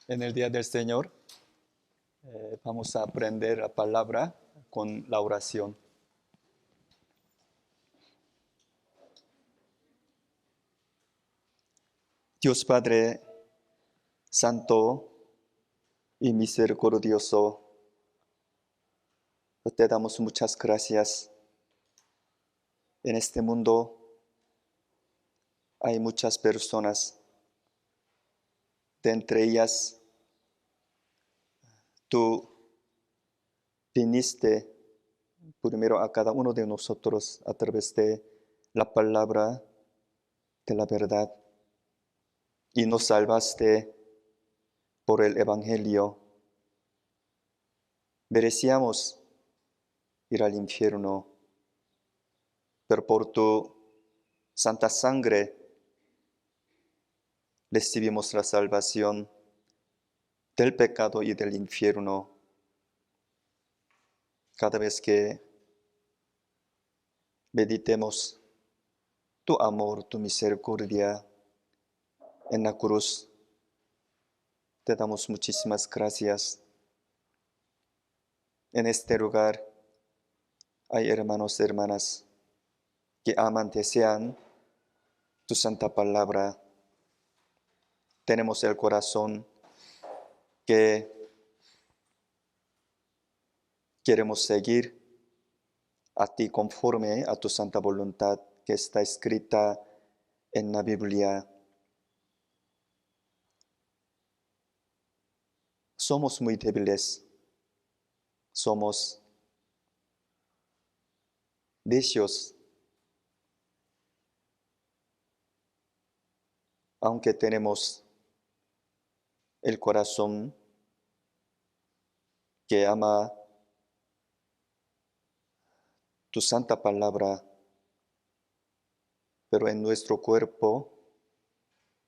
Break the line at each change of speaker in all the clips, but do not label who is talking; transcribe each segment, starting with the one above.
En el día del Señor vamos a aprender la palabra con la oración. Dios Padre Santo y misericordioso, te damos muchas gracias. En este mundo hay muchas personas, de entre ellas tú viniste primero a cada uno de nosotros a través de la palabra de la verdad y nos salvaste por el Evangelio. Merecíamos ir al infierno, pero por tu santa sangre recibimos la salvación del pecado y del infierno. Cada vez que meditemos tu amor, tu misericordia en la cruz, te damos muchísimas gracias. En este lugar hay hermanos y hermanas que aman, desean tu santa palabra. Tenemos el corazón que queremos seguir a ti conforme a tu santa voluntad que está escrita en la Biblia. Somos muy débiles, somos necios, aunque tenemos el corazón que ama tu santa palabra, pero en nuestro cuerpo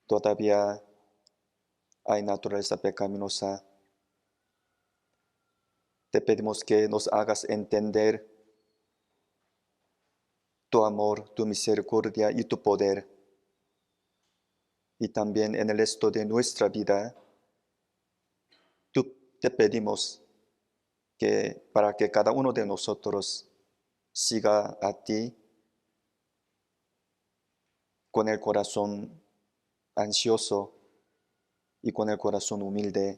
todavía hay naturaleza pecaminosa. Te pedimos que nos hagas entender tu amor, tu misericordia y tu poder. Y también en el resto de nuestra vida, te pedimos que para que cada uno de nosotros siga a ti con el corazón ansioso y con el corazón humilde.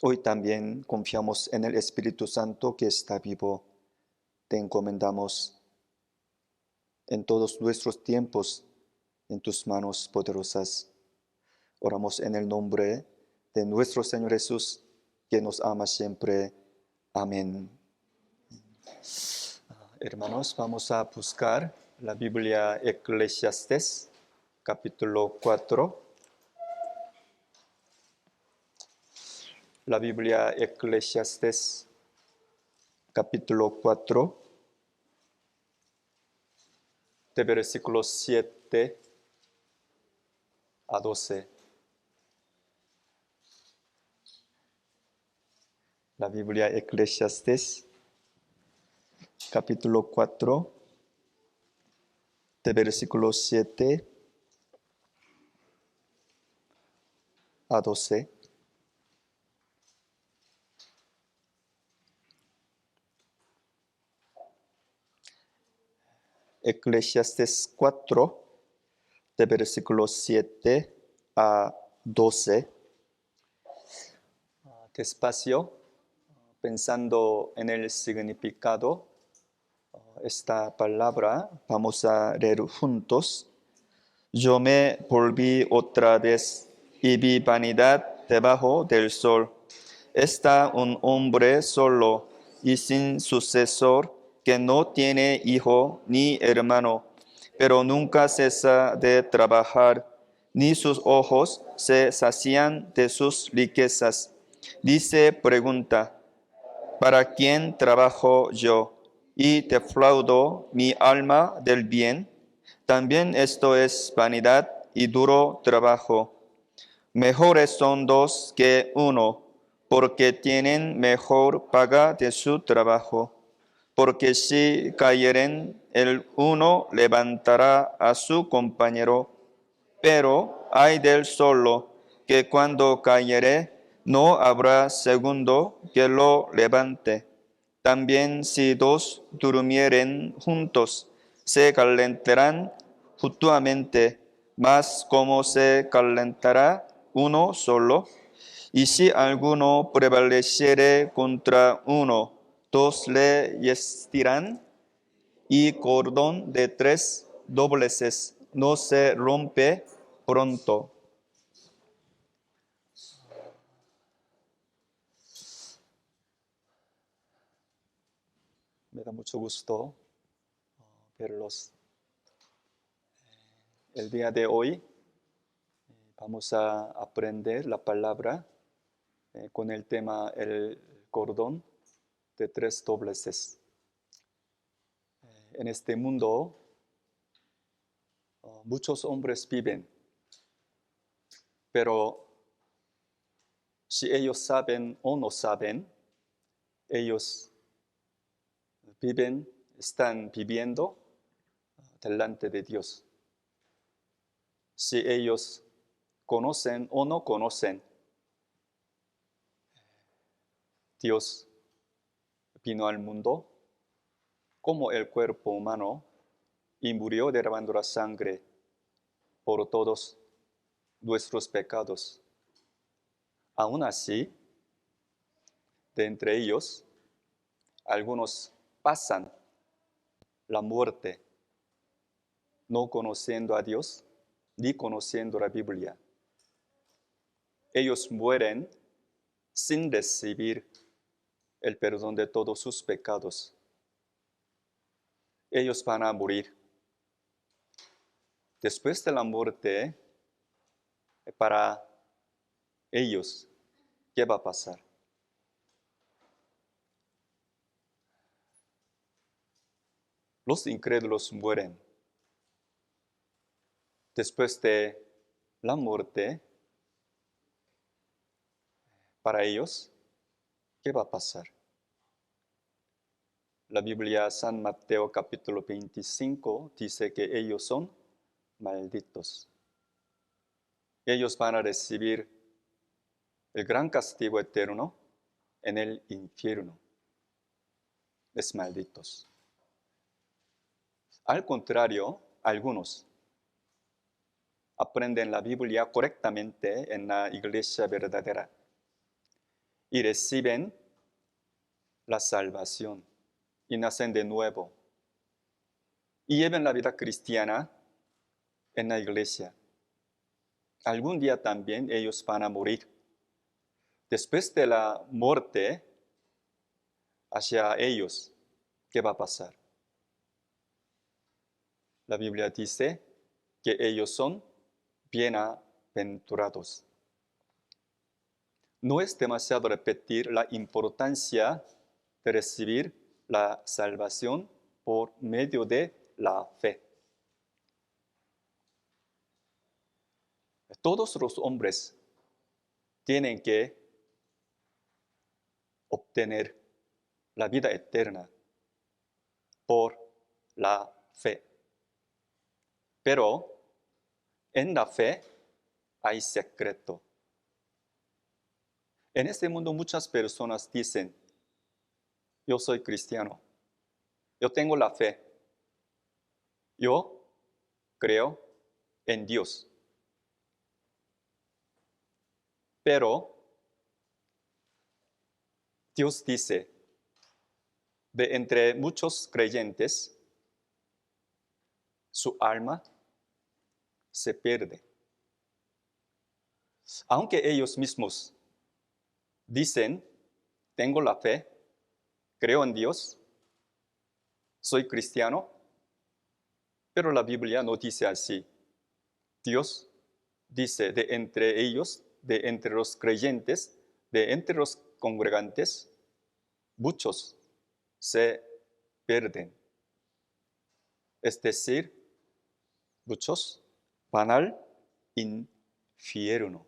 Hoy también confiamos en el Espíritu Santo que está vivo. Te encomendamos en todos nuestros tiempos en tus manos poderosas. Oramos en el nombre de nuestro Señor Jesús, que nos ama siempre. Amén. Hermanos, vamos a buscar la Biblia Eclesiastés, capítulo 4. La Biblia Eclesiastés, capítulo 4, de versículos 7 a 12. La Biblia Eclesiastés, capítulo 4, de versículos 7 a 12. Eclesiastés 4, de versículos 7 a 12. Despacio, pensando en el significado, esta palabra vamos a leer juntos. Yo me volví otra vez y vi vanidad debajo del sol. Está un hombre solo y sin sucesor, que no tiene hijo ni hermano, pero nunca cesa de trabajar, ni sus ojos se sacian de sus riquezas. Dice, pregunta, ¿para quién trabajo yo? Y defraudo mi alma del bien. También esto es vanidad y duro trabajo. Mejores son dos que uno, porque tienen mejor paga de su trabajo. Porque si cayeren, el uno levantará a su compañero, pero ay del solo, que cuando cayere no habrá segundo que lo levante. También si dos durmieren juntos, se calentarán mutuamente, mas como se calentará uno solo, y si alguno prevaleciere contra uno, dos le vestirán, y cordón de tres dobleces no se rompe pronto. Me da mucho gusto verlos. El día de hoy vamos a aprender la palabra con el tema el cordón de tres dobleces. En este mundo muchos hombres viven, pero si ellos saben o no saben, ellos están viviendo delante de Dios. Si ellos conocen o no conocen, Dios vino al mundo como el cuerpo humano y murió derramando la sangre por todos nuestros pecados. Aún así, de entre ellos, algunos pasan la muerte no conociendo a Dios ni conociendo la Biblia. Ellos mueren sin recibir el perdón de todos sus pecados. Ellos van a morir. Después de la muerte, para ellos, ¿qué va a pasar? Los incrédulos mueren. Después de la muerte, para ellos, ¿qué va a pasar? La Biblia, San Mateo capítulo 25, dice que ellos son malditos. Ellos van a recibir el gran castigo eterno en el infierno. Es malditos. Al contrario, algunos aprenden la Biblia correctamente en la iglesia verdadera y reciben la salvación y nacen de nuevo y llevan la vida cristiana en la iglesia. Algún día también ellos van a morir. Después de la muerte, hacia ellos, ¿qué va a pasar? La Biblia dice que ellos son bienaventurados. No es demasiado repetir la importancia de recibir la salvación por medio de la fe. Todos los hombres tienen que obtener la vida eterna por la fe. Pero en la fe hay secreto. En este mundo muchas personas dicen, yo soy cristiano, yo tengo la fe, yo creo en Dios. Pero Dios dice, de entre muchos creyentes, su alma se pierde. Aunque ellos mismos dicen, tengo la fe, creo en Dios, soy cristiano, pero la Biblia no dice así. Dios dice de entre ellos, de entre los creyentes, de entre los congregantes, muchos se pierden. Es decir, muchos van al infierno.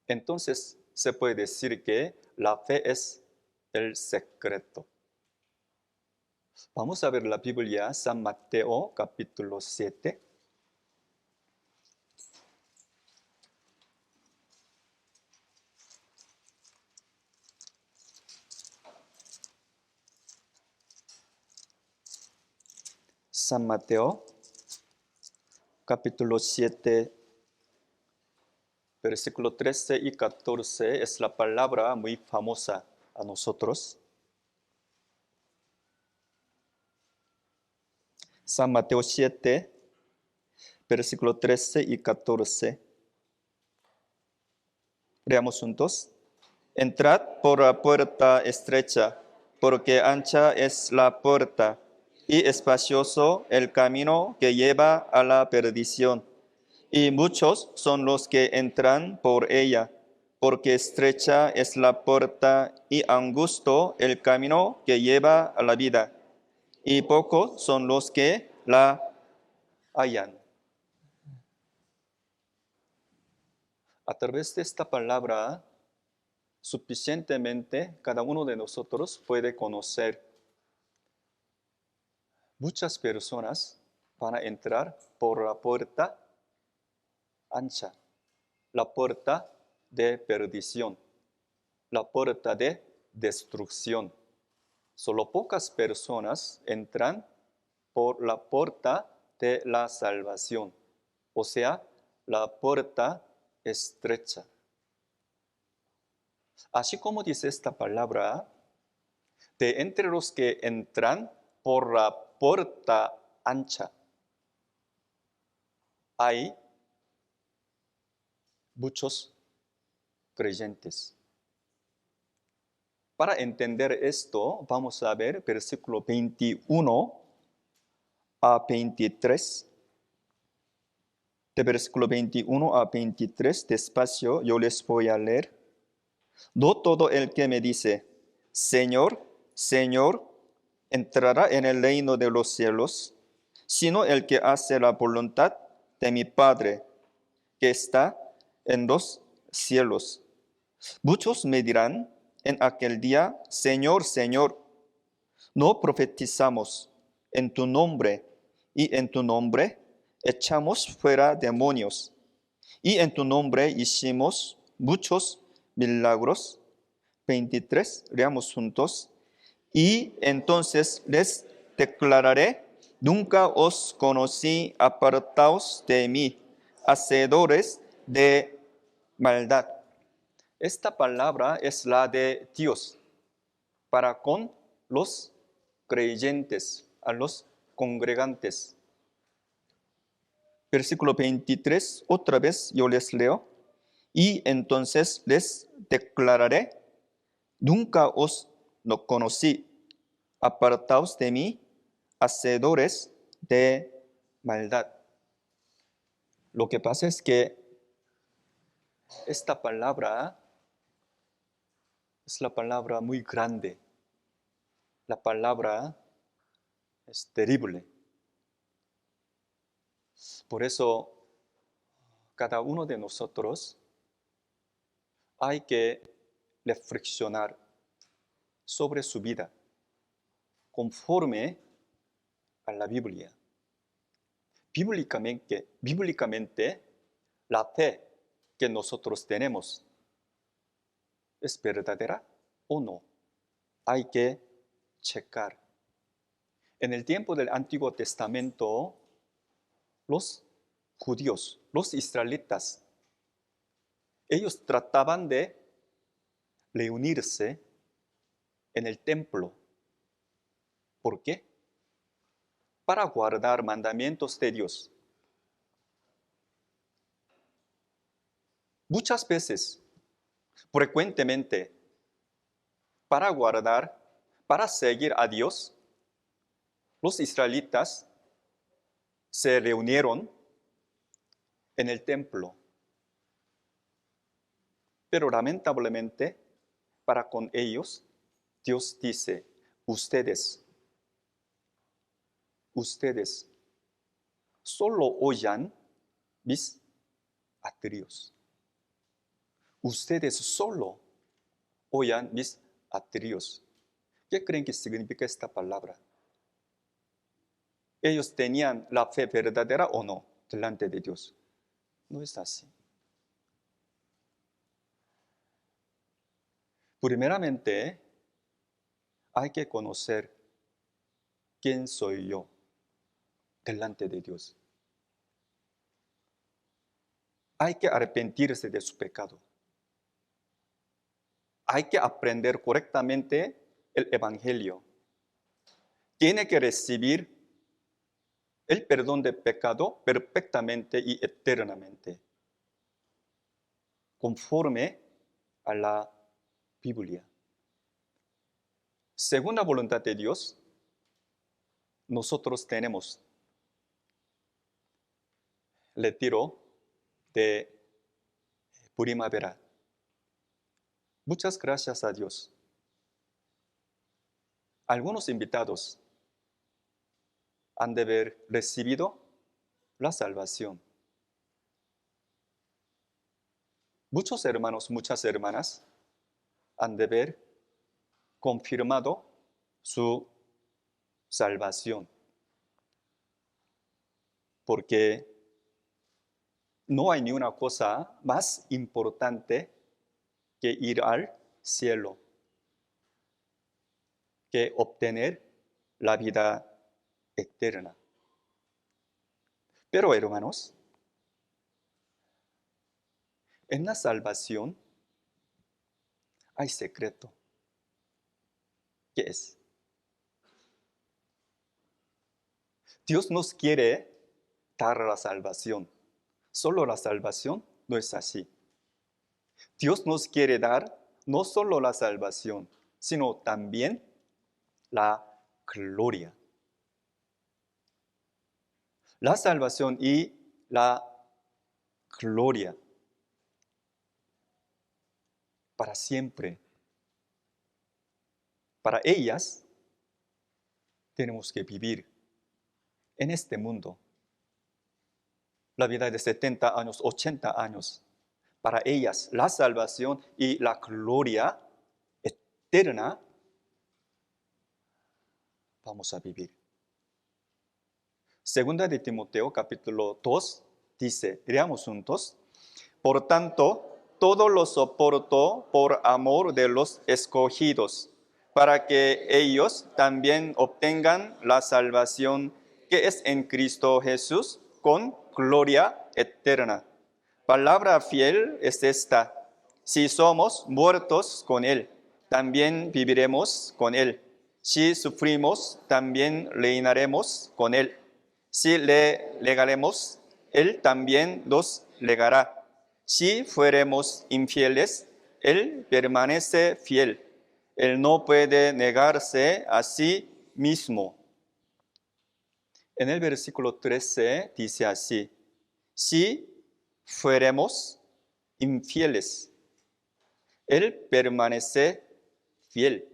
Entonces se puede decir que la fe es el secreto. Vamos a ver la Biblia, San Mateo capítulo 7. San Mateo, capítulo 7, versículo 13 y 14 es la palabra muy famosa a nosotros. San Mateo 7, versículo 13 y 14. Leamos juntos. Entrad por la puerta estrecha, porque ancha es la puerta y espacioso el camino que lleva a la perdición. Y muchos son los que entran por ella, porque estrecha es la puerta y angosto el camino que lleva a la vida. Y pocos son los que la hallan. A través de esta palabra, suficientemente cada uno de nosotros puede conocer. Muchas personas van a entrar por la puerta ancha, la puerta de perdición, la puerta de destrucción. Solo pocas personas entran por la puerta de la salvación, o sea, la puerta estrecha. Así como dice esta palabra, de entre los que entran por la puerta ancha, hay muchos creyentes. Para entender esto, vamos a ver versículo 21 a 23. De versículo 21 a 23, despacio, yo les voy a leer. No todo el que me dice, Señor, Señor, entrará en el reino de los cielos, sino el que hace la voluntad de mi Padre, que está en los cielos. Muchos me dirán en aquel día, Señor, Señor, no profetizamos en tu nombre, y en tu nombre echamos fuera demonios, y en tu nombre hicimos muchos milagros. 23, leamos juntos. Y entonces les declararé, nunca os conocí, apartaos de mí, hacedores de maldad. Esta palabra es la de Dios para con los creyentes, a los congregantes. Versículo 23, otra vez yo les leo. Y entonces les declararé, nunca os no conocí, apartaos de mí, hacedores de maldad. Lo que pasa es que esta palabra es la palabra muy grande. La palabra es terrible. Por eso, cada uno de nosotros hay que reflexionar sobre su vida conforme a la Biblia. Bíblicamente, la fe que nosotros tenemos es verdadera o no. Hay que checar. En el tiempo del Antiguo Testamento, los judíos, los israelitas, ellos trataban de reunirse en el templo. ¿Por qué? Para guardar mandamientos de Dios. Muchas veces, frecuentemente, para seguir a Dios, los israelitas se reunieron en el templo. Pero lamentablemente, para con ellos, Dios dice, ustedes solo oyan mis atrios. Ustedes solo oyan mis atrios. ¿Qué creen que significa esta palabra? ¿Ellos tenían la fe verdadera o no delante de Dios? No es así. Primeramente, hay que conocer quién soy yo. delante de Dios. Hay que arrepentirse de su pecado. Hay que aprender correctamente el Evangelio. Tiene que recibir el perdón de pecado perfectamente y eternamente, conforme a la Biblia. Según la voluntad de Dios, nosotros tenemos retiro de primavera. Muchas gracias a Dios. Algunos invitados han de haber recibido la salvación. Muchos hermanos, muchas hermanas han de haber confirmado su salvación. Porque no hay ni una cosa más importante que ir al cielo, que obtener la vida eterna. Pero hermanos, en la salvación hay secreto. ¿Qué es? Dios nos quiere dar la salvación. Solo la salvación no es así. Dios nos quiere dar no solo la salvación, sino también la gloria. La salvación y la gloria para siempre. Para ellas tenemos que vivir en este mundo. La vida de 70 años, 80 años. Para ellas la salvación y la gloria eterna vamos a vivir. Segunda de Timoteo, capítulo 2, dice, leamos juntos. Por tanto, todo lo soporto por amor de los escogidos, para que ellos también obtengan la salvación que es en Cristo Jesús con gloria eterna. Palabra fiel es esta: si somos muertos con Él, también viviremos con Él. Si sufrimos, también reinaremos con Él. Si le legaremos, Él también nos legará. Si fuéremos infieles, Él permanece fiel. Él no puede negarse a sí mismo. En el versículo 13 dice así: si fuéramos infieles, Él permanece fiel.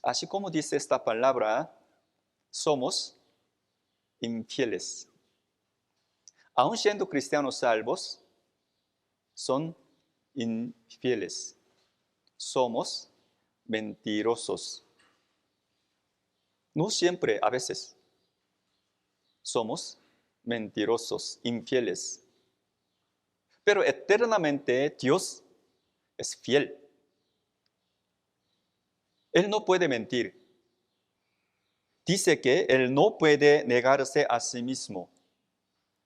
Así como dice esta palabra, somos infieles. Aun siendo cristianos salvos, son infieles. Somos mentirosos. No siempre, a veces, somos mentirosos, infieles. Pero eternamente Dios es fiel. Él no puede mentir. Dice que Él no puede negarse a sí mismo.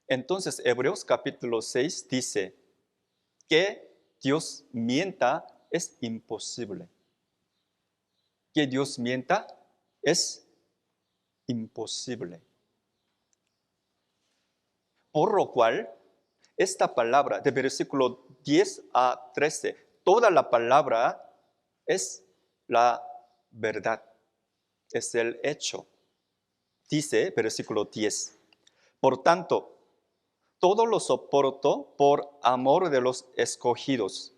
Entonces, Hebreos capítulo 6 dice que Dios mienta es imposible. Que Dios mienta es imposible. Por lo cual, esta palabra de versículo 10 a 13, toda la palabra es la verdad, es el hecho. Dice versículo 10, por tanto, todo lo soporto por amor de los escogidos,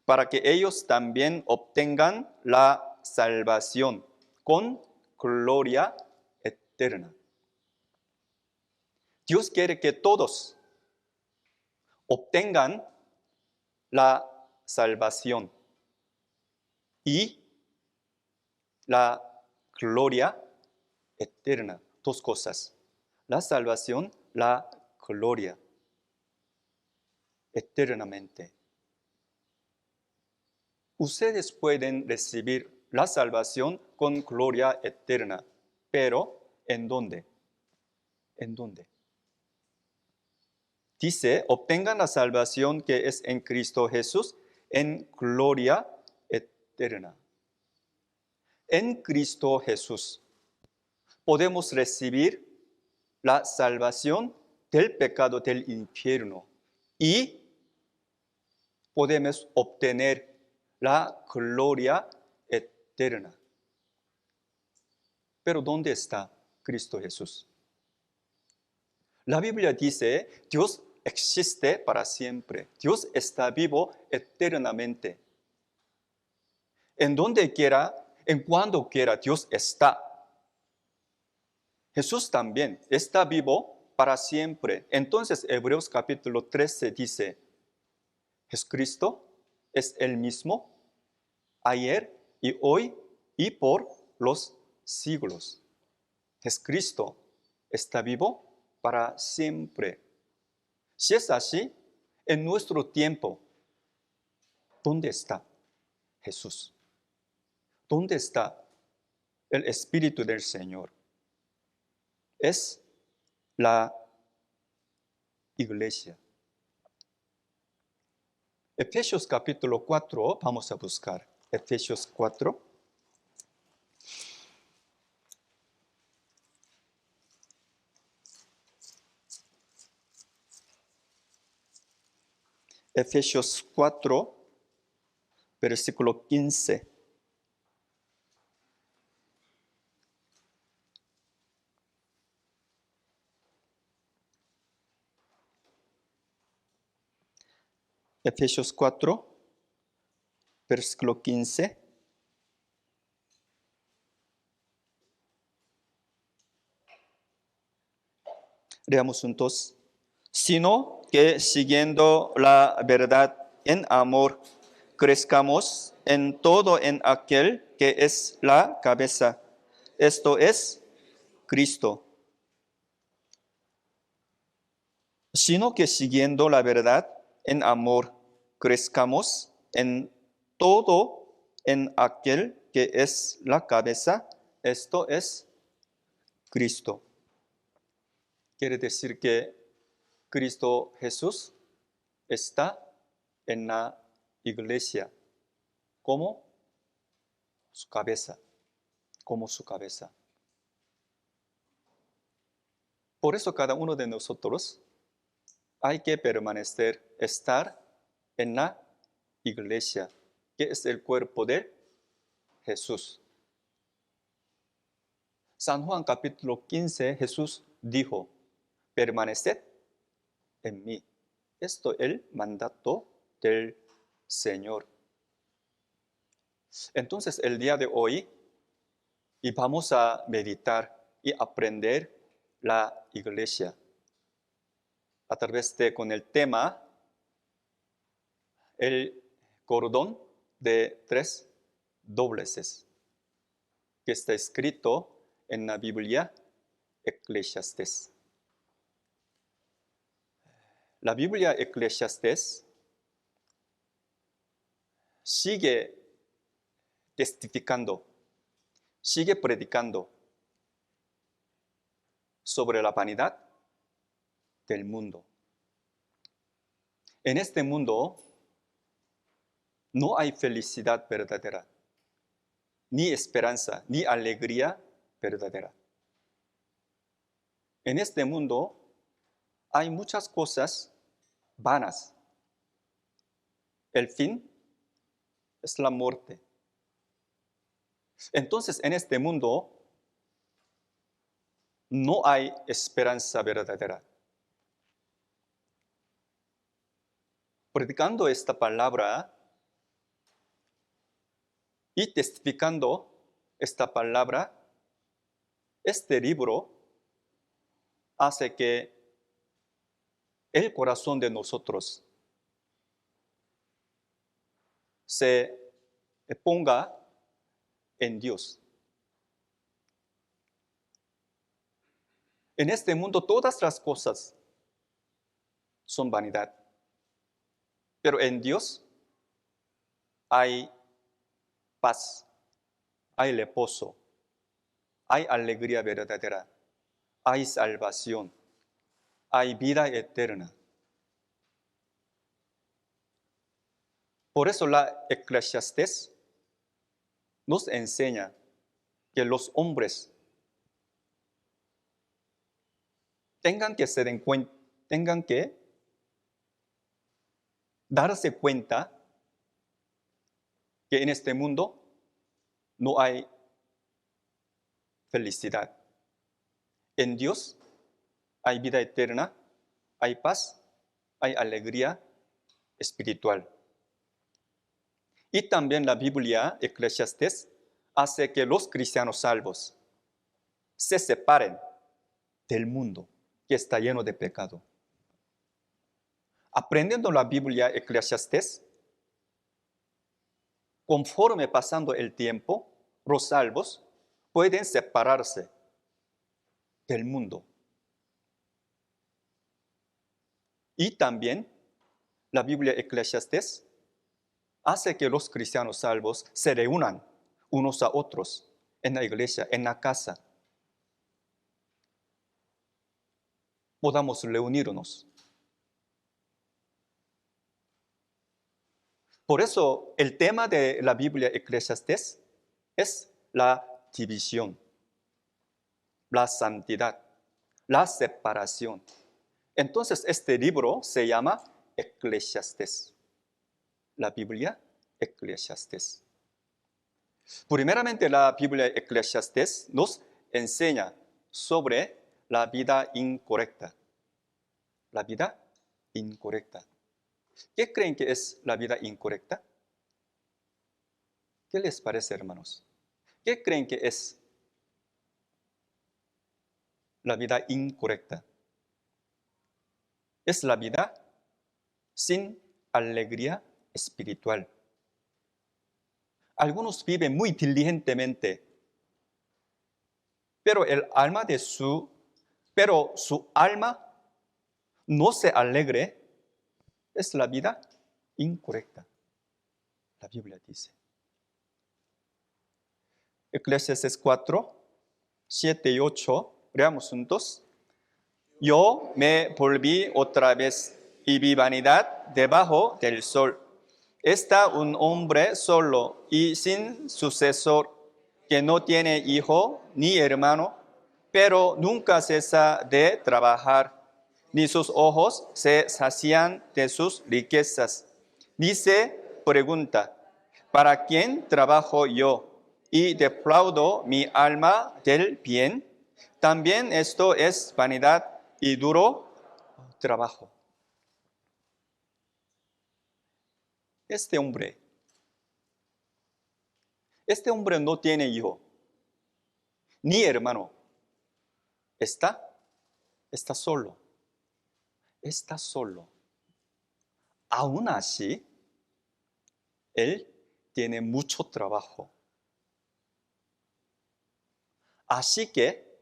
para que ellos también obtengan la salvación con gloria eterna. Dios quiere que todos obtengan la salvación y la gloria eterna. Dos cosas: la salvación, la gloria eternamente. Ustedes pueden recibir la salvación con gloria eterna, pero ¿en dónde? ¿En dónde? Dice, obtengan la salvación que es en Cristo Jesús en gloria eterna. En Cristo Jesús podemos recibir la salvación del pecado del infierno y podemos obtener la gloria eterna. Pero ¿dónde está Cristo Jesús? La Biblia dice, Dios existe para siempre. Dios está vivo eternamente. En donde quiera, en cuando quiera, Dios está. Jesús también está vivo para siempre. Entonces, Hebreos capítulo 13 dice, Jesucristo es el mismo ayer y hoy y por los siglos. Jesucristo está vivo para siempre. Si es así, en nuestro tiempo, ¿dónde está Jesús? ¿Dónde está el Espíritu del Señor? Es la iglesia. Efesios capítulo 4, vamos a buscar. Efesios 4. Efesios 4, versículo 15. Efesios 4, versículo 15. Leamos juntos. Sino que siguiendo la verdad en amor, crezcamos en todo en aquel que es la cabeza. Esto es Cristo. Sino que siguiendo la verdad en amor, crezcamos en todo en aquel que es la cabeza. Esto es Cristo. Quiere decir que Cristo Jesús está en la iglesia como su cabeza, como su cabeza. Por eso cada uno de nosotros hay que permanecer, estar en la iglesia, que es el cuerpo de Jesús. San Juan capítulo 15, Jesús dijo, permaneced en mí. Esto es el mandato del Señor. Entonces, el día de hoy, y vamos a meditar y aprender la iglesia a través de, con el tema, el cordón de 3 dobleces, que está escrito en la Biblia Eclesiastés. La Biblia Eclesiastés sigue testificando, sigue predicando sobre la vanidad del mundo. En este mundo no hay felicidad verdadera, ni esperanza, ni alegría verdadera. En este mundo hay muchas cosas vanas. El fin es la muerte. Entonces, en este mundo no hay esperanza verdadera. Predicando esta palabra y testificando esta palabra, este libro hace que el corazón de nosotros se ponga en Dios. En este mundo todas las cosas son vanidad, pero en Dios hay paz, hay reposo, hay alegría verdadera, hay salvación, hay vida eterna. Por eso la Eclesiastés nos enseña que los hombres tengan que darse cuenta que en este mundo no hay felicidad. En Dios hay vida eterna, hay paz, hay alegría espiritual. Y también la Biblia, Eclesiastés, hace que los cristianos salvos se separen del mundo que está lleno de pecado. Aprendiendo la Biblia, Eclesiastés, conforme pasando el tiempo, los salvos pueden separarse del mundo. Y también la Biblia Eclesiastés hace que los cristianos salvos se reúnan unos a otros en la iglesia, en la casa. Podamos reunirnos. Por eso el tema de la Biblia Eclesiastés es la división, la santidad, la separación. Entonces este libro se llama Eclesiastés. La Biblia Eclesiastés. Primeramente la Biblia Eclesiastés nos enseña sobre la vida incorrecta. La vida incorrecta. ¿Qué creen que es la vida incorrecta? ¿Qué les parece, hermanos? ¿Qué creen que es la vida incorrecta? Es la vida sin alegría espiritual. Algunos viven muy diligentemente, pero su alma no se alegre. Es la vida incorrecta. La Biblia dice. Eclesiastés 4, 7 y 8. Leamos juntos. Yo me volví otra vez y vi vanidad debajo del sol. Está un hombre solo y sin sucesor, que no tiene hijo ni hermano, pero nunca cesa de trabajar, ni sus ojos se sacian de sus riquezas. Ni se pregunta, ¿para quién trabajo yo? Y defraudo mi alma del bien. También esto es vanidad y duro trabajo. Este hombre no tiene hijo, ni hermano. Está solo. Está solo. Aún así, él tiene mucho trabajo. Así que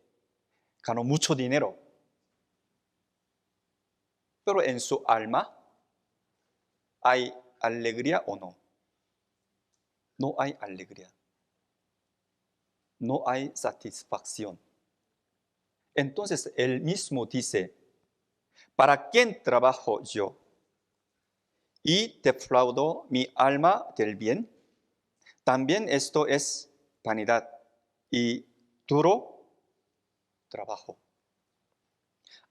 ganó mucho dinero. Pero en su alma, ¿hay alegría o no? No hay alegría. No hay satisfacción. Entonces él mismo dice, ¿para quién trabajo yo? Y defraudo mi alma del bien. También esto es vanidad y duro trabajo.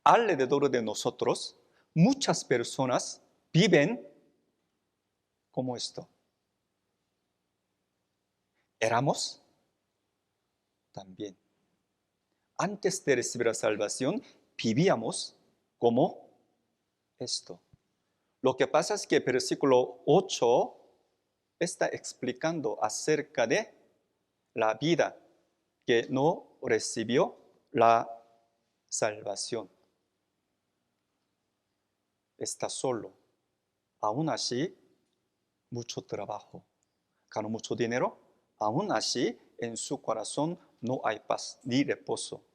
Alrededor de nosotros, muchas personas viven como esto. Éramos también. Antes de recibir la salvación, vivíamos como esto. Lo que pasa es que el versículo 8 está explicando acerca de la vida que no recibió la salvación. Está solo. Aún así, mucho trabajo. Ganó mucho dinero. Aún así, en su corazón no hay paz, ni reposo,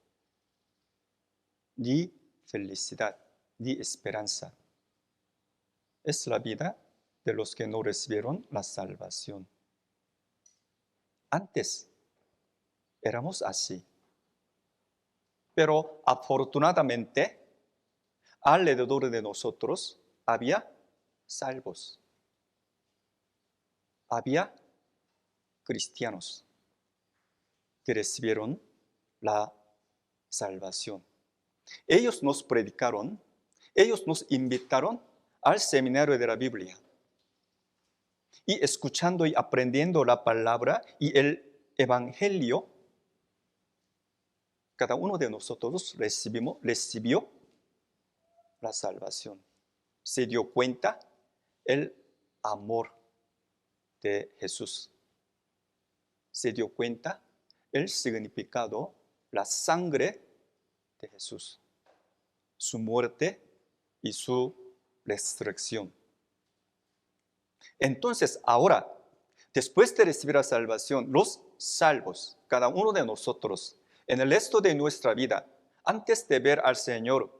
ni felicidad, ni esperanza. Es la vida de los que no recibieron la salvación. Antes éramos así. Pero afortunadamente, alrededor de nosotros había salvos, había cristianos que recibieron la salvación. Ellos nos predicaron, ellos nos invitaron al seminario de la Biblia. Y escuchando y aprendiendo la palabra y el evangelio, cada uno de nosotros recibió la salvación. Se dio cuenta el amor de Jesús. Se dio cuenta el significado, la sangre de Jesús, su muerte y su resurrección. Entonces, ahora, después de recibir la salvación, los salvos, cada uno de nosotros, en el resto de nuestra vida, antes de ver al Señor,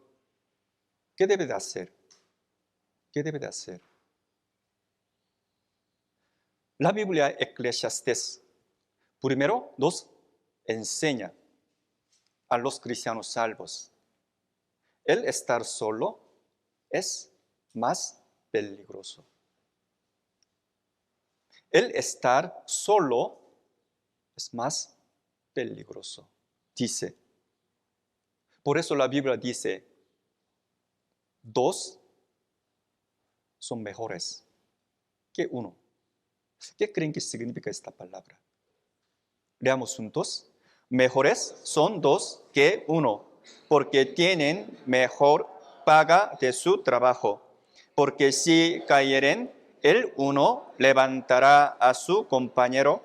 ¿qué debe de hacer? ¿Qué debe de hacer? La Biblia Eclesiastés primero nos enseña a los cristianos salvos. El estar solo es más peligroso. El estar solo es más peligroso, dice. Por eso la Biblia dice, dos son mejores que uno. ¿Qué creen que significa esta palabra? Leamos juntos. Mejores son dos que uno, porque tienen mejor paga de su trabajo. Porque si cayeren, el uno levantará a su compañero,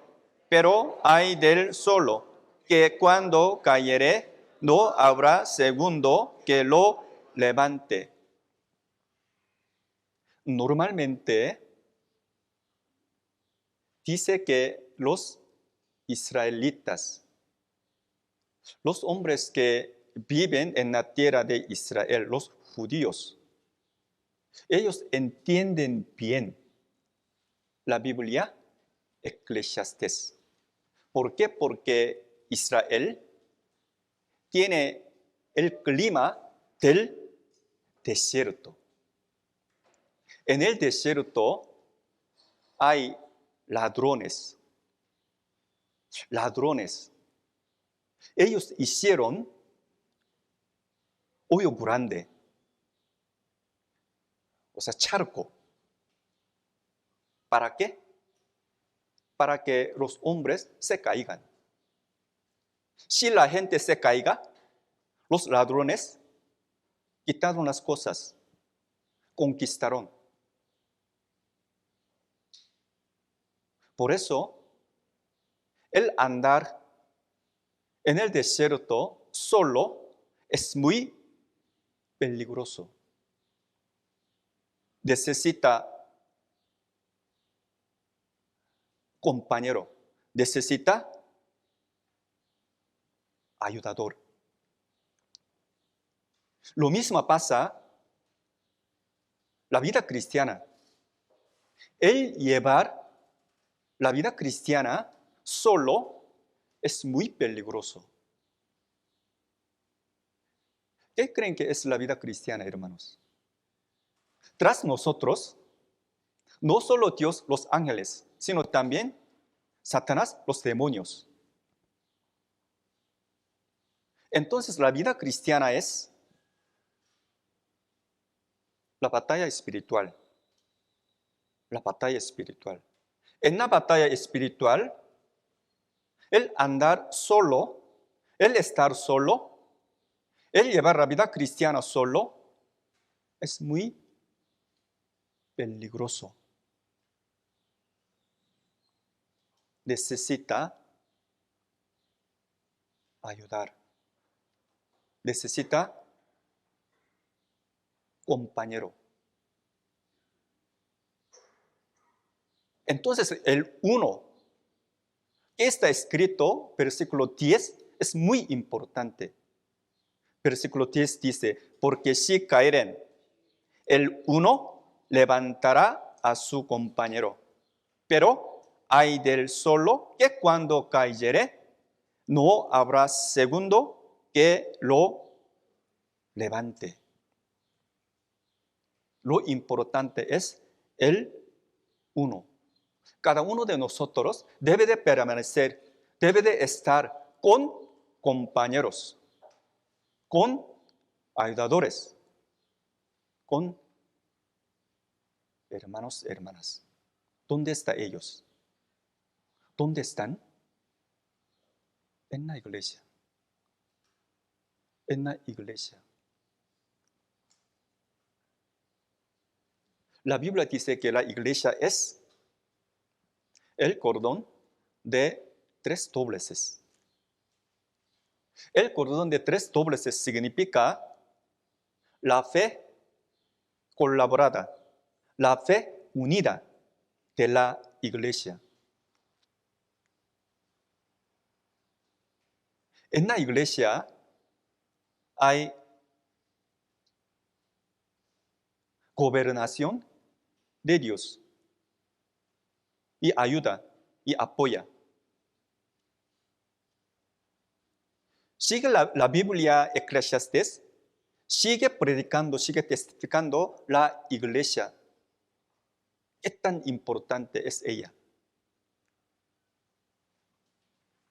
pero ay del solo, que cuando cayere, no habrá segundo que lo levante. Normalmente dice que los israelitas, los hombres que viven en la tierra de Israel, los judíos, ellos entienden bien la Biblia Eclesiastés. ¿Por qué? Porque Israel tiene el clima del desierto. En el desierto hay ladrones. Ellos hicieron hoyo grande, o sea, charco. ¿Para qué? Para que los hombres se caigan. Si la gente se caiga, los ladrones quitaron las cosas, conquistaron. Por eso, el andar en el desierto solo es muy peligroso. Necesita compañero, necesita ayudador. Lo mismo pasa la vida cristiana. El llevar la vida cristiana solo es muy peligroso. ¿Qué creen que es la vida cristiana, hermanos? Tras nosotros, no solo Dios, los ángeles, sino también Satanás, los demonios. Entonces, la vida cristiana es la batalla espiritual. La batalla espiritual. En la batalla espiritual, el andar solo, el estar solo, el llevar la vida cristiana solo, es muy peligroso. Necesita ayudar. Necesita compañero. Entonces, el 1 que está escrito, versículo 10, es muy importante. Versículo 10 dice, porque si caeren, el uno levantará a su compañero. Pero hay del solo que cuando cayere, no habrá segundo que lo levante. Lo importante es el uno. Cada uno de nosotros debe de permanecer, debe de estar con compañeros, con ayudadores, con hermanos, hermanas. ¿Dónde están ellos? ¿Dónde están? En la iglesia. En la iglesia. La Biblia dice que la iglesia es el cordón de 3 dobleces. El cordón de 3 dobleces significa la fe colaborada, la fe unida de la iglesia. En la iglesia hay gobernación de Dios y ayuda y apoya. Sigue la Biblia Eclesiastés, sigue predicando, sigue testificando la iglesia. ¿Qué tan importante es ella?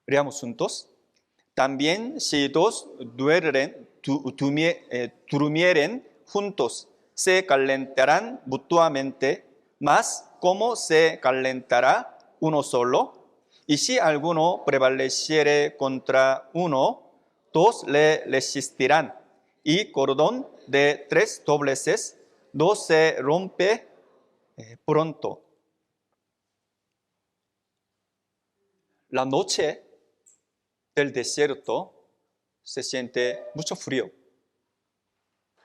Leamos juntos. También si dos durmieren juntos, se calentarán mutuamente, mas ¿cómo se calentará uno solo? Y si alguno prevaleciere contra uno, 2 le resistirán. Y cordón de 3 dobleces no se rompe pronto. La noche del desierto se siente mucho frío.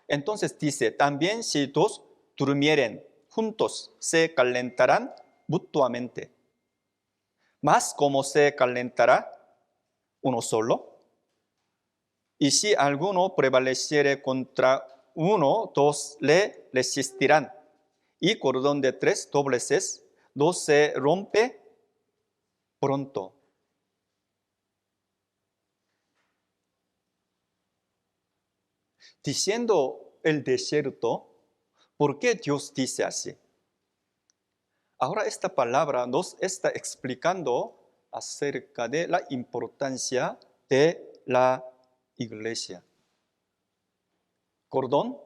Entonces dice, también si 2 durmieren juntos, se calentarán mutuamente. Mas ¿cómo se calentará uno solo? Y si alguno prevaleciere contra uno, 2 le resistirán. Y cordón de 3 dobleces no se rompe pronto. Diciendo el desierto, ¿por qué Dios dice así? Ahora esta palabra nos está explicando acerca de la importancia de la iglesia. Cordón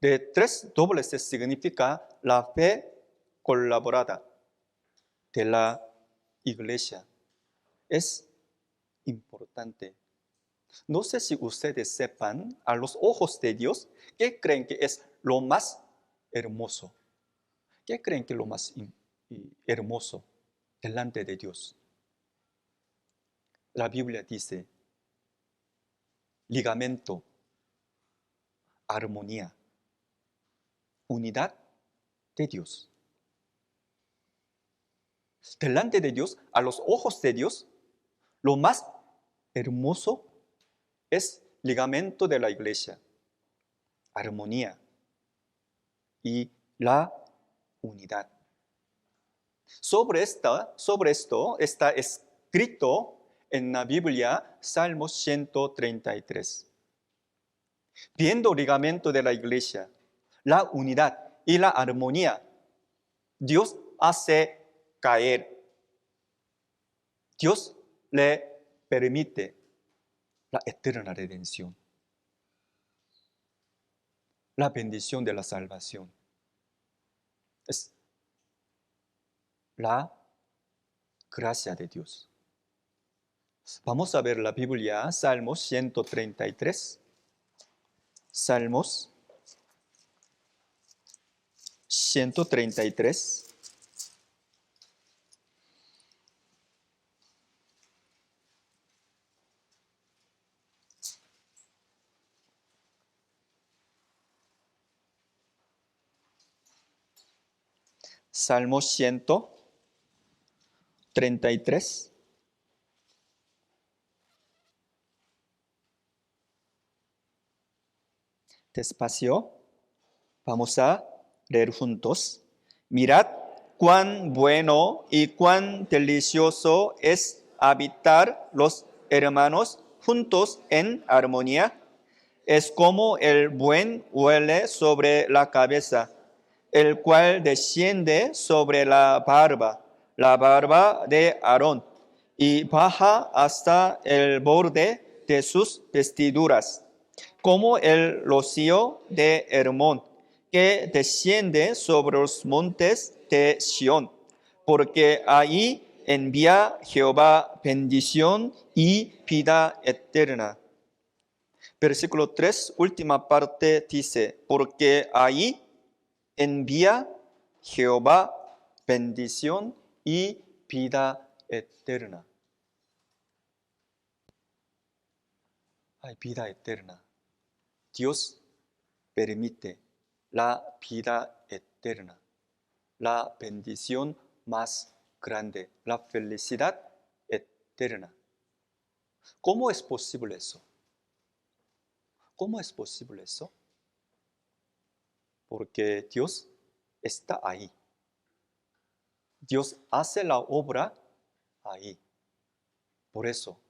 de 3 dobleces significa la fe colaborada de la iglesia. Es importante. No sé si ustedes sepan, a los ojos de Dios, ¿qué creen que es lo más hermoso? ¿Qué creen que es lo más hermoso delante de Dios? La Biblia dice, ligamento, armonía, unidad de Dios. Delante de Dios, a los ojos de Dios, lo más hermoso es ligamento de la iglesia, armonía y la unidad. Sobre esto está escrito en la Biblia Salmos 133. Viendo ligamento de la iglesia, la unidad y la armonía, Dios hace caer. Dios le permite la eterna redención, la bendición de la salvación. Es la gracia de Dios. Vamos a ver la Biblia, Salmos 133. Salmos 133. Salmo 133. Despacio. Vamos a leer juntos. Mirad cuán bueno y cuán delicioso es habitar los hermanos juntos en armonía. Es como el buen huele sobre la cabeza, el cual desciende sobre la barba de Aarón, y baja hasta el borde de sus vestiduras, como el rocío de Hermón, que desciende sobre los montes de Sión, porque ahí envía Jehová bendición y vida eterna. Versículo 3, última parte dice, porque ahí envía Jehová bendición y vida eterna. Hay vida eterna. Dios permite la vida eterna, la bendición más grande, la felicidad eterna. ¿Cómo es posible eso? ¿Cómo es posible eso? Porque Dios está ahí. Dios hace la obra ahí. Por eso,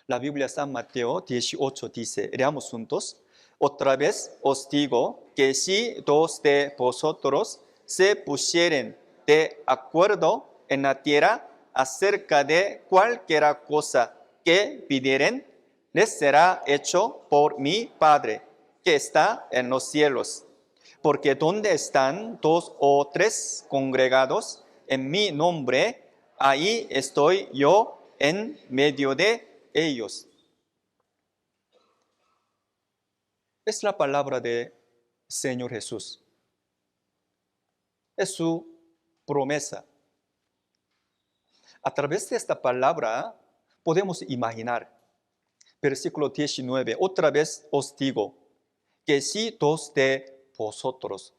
la Biblia San Mateo 18 dice, leamos juntos, otra vez os digo que si dos de vosotros se pusieren de acuerdo en la tierra acerca de cualquier cosa que pidieren, les será hecho por mi Padre que está en los cielos. Porque donde están dos o tres congregados en mi nombre, ahí estoy yo en medio de ellos. Es la palabra de Señor Jesús. Es su promesa. A través de esta palabra podemos imaginar. Versículo 19. Otra vez os digo que si dos de vosotros,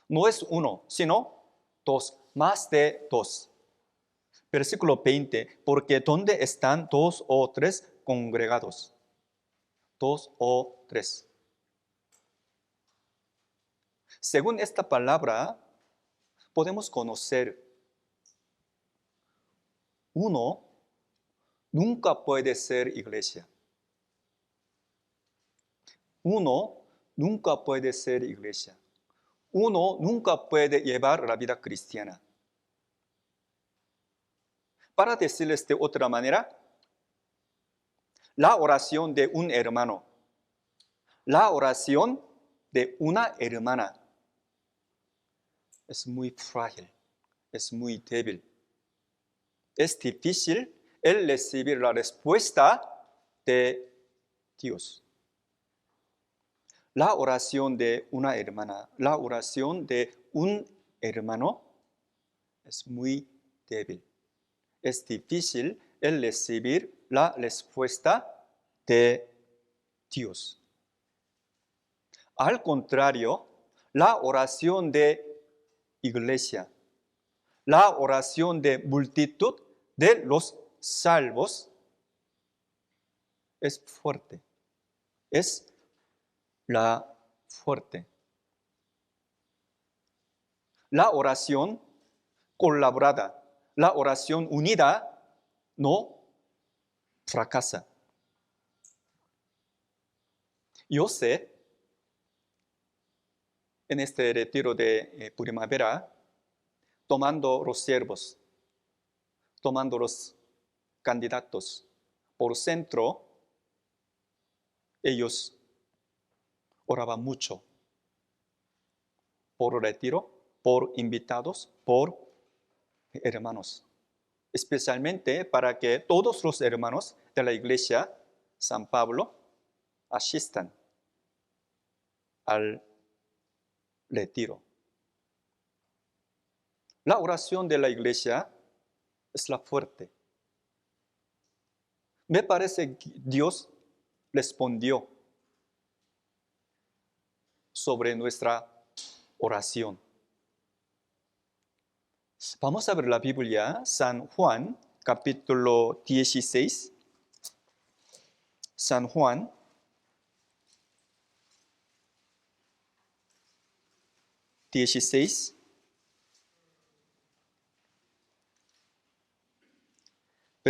no es uno, sino dos, más de dos. Versículo 20. Porque donde están dos o tres congregados. Dos o tres. Según esta palabra, podemos conocer uno nunca puede ser iglesia. Uno nunca puede ser iglesia. Uno nunca puede llevar la vida cristiana. Para decirles de otra manera, la oración de un hermano, la oración de una hermana es muy frágil, es muy débil. Es difícil el recibir la respuesta de Dios. La oración de una hermana, la oración de un hermano es muy débil. Es difícil el recibir la respuesta de Dios. Al contrario, la oración de iglesia, la oración de multitud de los salvos es fuerte. Es la fuerte. La oración colaborada, la oración unida no fracasa. Yo sé, en este retiro de primavera, tomando los siervos, tomando los candidatos por centro, ellos oraban mucho por retiro, por invitados, por hermanos. Especialmente para que todos los hermanos de la iglesia San Pablo asistan al retiro. La oración de la iglesia es la fuerte. Me parece que Dios respondió sobre nuestra oración. Vamos a ver la Biblia, San Juan, capítulo 16. San Juan,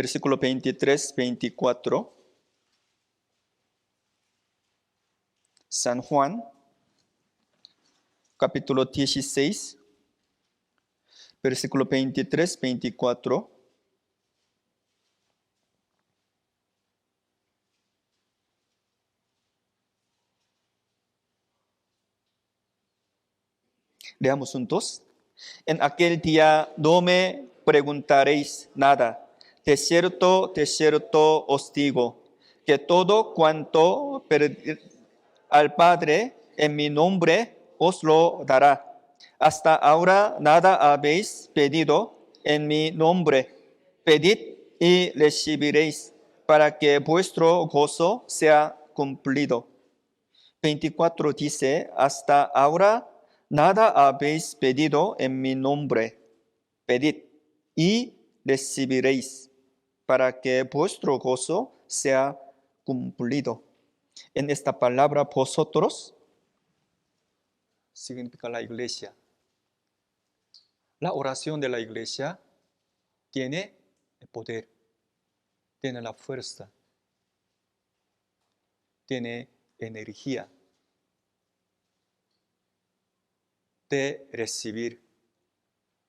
versículo 23, 24. San Juan, capítulo 16, versículo 23, 24. Leamos juntos. En aquel día no me preguntaréis nada. De cierto os digo, que todo cuanto al Padre en mi nombre os lo dará. Hasta ahora nada habéis pedido en mi nombre. Pedid y recibiréis, para que vuestro gozo sea cumplido. 24 dice, hasta ahora nada habéis pedido en mi nombre. Pedid y recibiréis, para que vuestro gozo sea cumplido. En esta palabra, vosotros, significa la iglesia. La oración de la iglesia tiene el poder, tiene la fuerza, tiene energía de recibir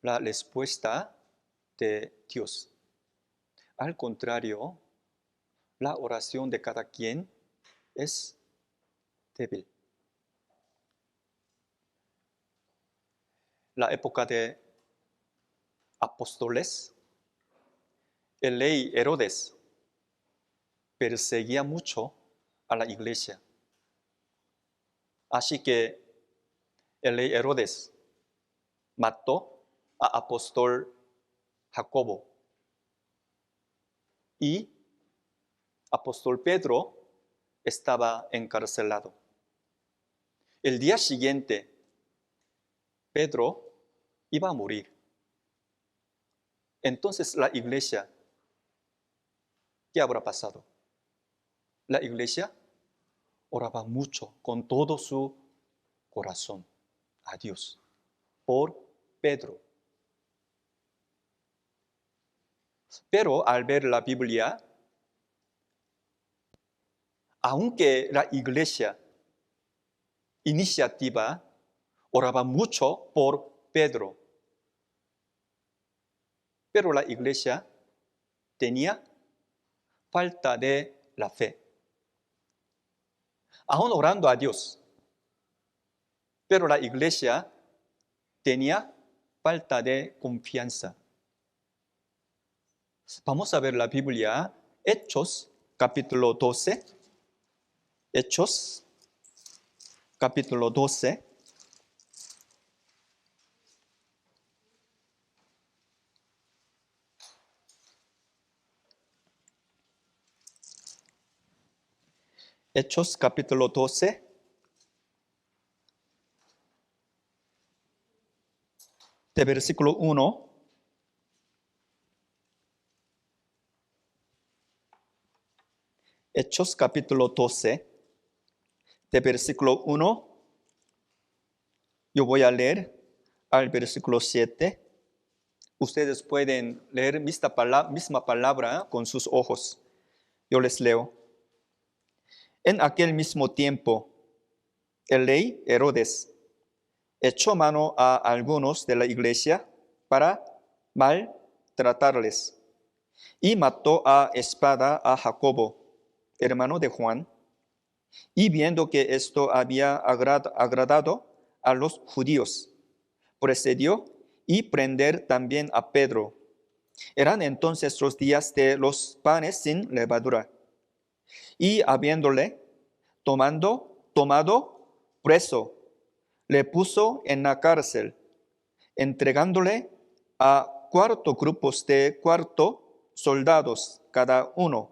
la respuesta de Dios. Al contrario, la oración de cada quien es débil. La época de apóstoles, el rey Herodes perseguía mucho a la iglesia. Así que el rey Herodes mató a apóstol Jacobo y apóstol Pedro estaba encarcelado. El día siguiente, Pedro iba a morir. Entonces la iglesia, ¿qué habrá pasado? La iglesia oraba mucho con todo su corazón a Dios por Pedro. Pero al ver la Biblia, aunque la iglesia iniciativa oraba mucho por Pedro, pero la iglesia tenía falta de la fe. Aún orando a Dios, pero la iglesia tenía falta de confianza. Vamos a ver la Biblia, Hechos, capítulo 12. Hechos, capítulo 12. Hechos, capítulo 12. De versículo 1. Hechos, capítulo 12. De versículo 1. Yo voy a leer al versículo 7. Ustedes pueden leer misma palabra con sus ojos. Yo les leo. En aquel mismo tiempo, el rey Herodes echó mano a algunos de la iglesia para maltratarles y mató a espada a Jacobo, hermano de Juan. Y viendo que esto había agradado a los judíos, procedió y prender también a Pedro. Eran entonces los días de los panes sin levadura. Y habiéndole tomado preso, le puso en la cárcel, entregándole a 4 grupos de 4 soldados cada uno,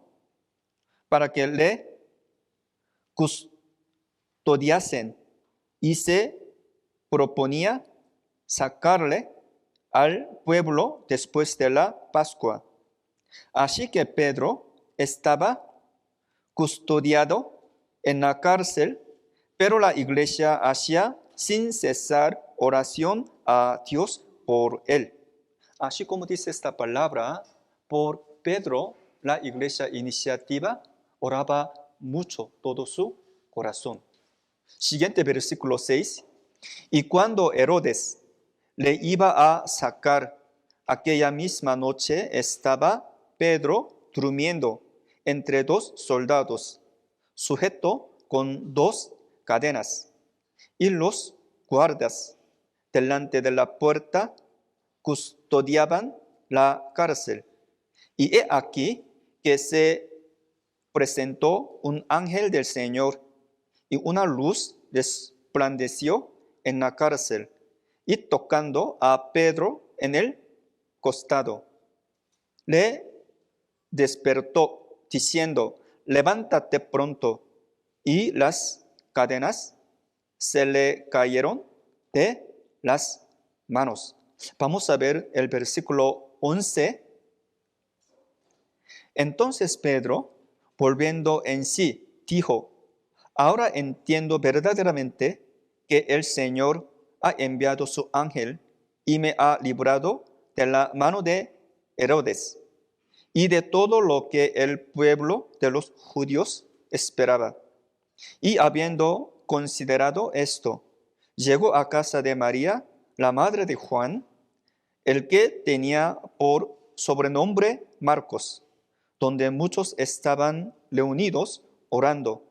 para que le custodiasen, y se proponía sacarle al pueblo después de la Pascua. Así que Pedro estaba custodiado en la cárcel, pero la iglesia hacía sin cesar oración a Dios por él. Así como dice esta palabra, por Pedro, la iglesia iniciativa, oraba mucho todo su corazón. Siguiente versículo 6. Y cuando Herodes le iba a sacar, aquella misma noche estaba Pedro durmiendo entre dos soldados, sujeto con dos cadenas. Y los guardas delante de la puerta custodiaban la cárcel. Y he aquí que se presentó un ángel del Señor, y una luz resplandeció en la cárcel, y tocando a Pedro en el costado, le despertó, diciendo: levántate pronto. Y las cadenas se le cayeron de las manos. Vamos a ver el versículo 11. Entonces Pedro, volviendo en sí, dijo: ahora entiendo verdaderamente que el Señor ha enviado su ángel y me ha librado de la mano de Herodes y de todo lo que el pueblo de los judíos esperaba. Y habiendo considerado esto, llegó a casa de María, la madre de Juan, el que tenía por sobrenombre Marcos, donde muchos estaban reunidos orando.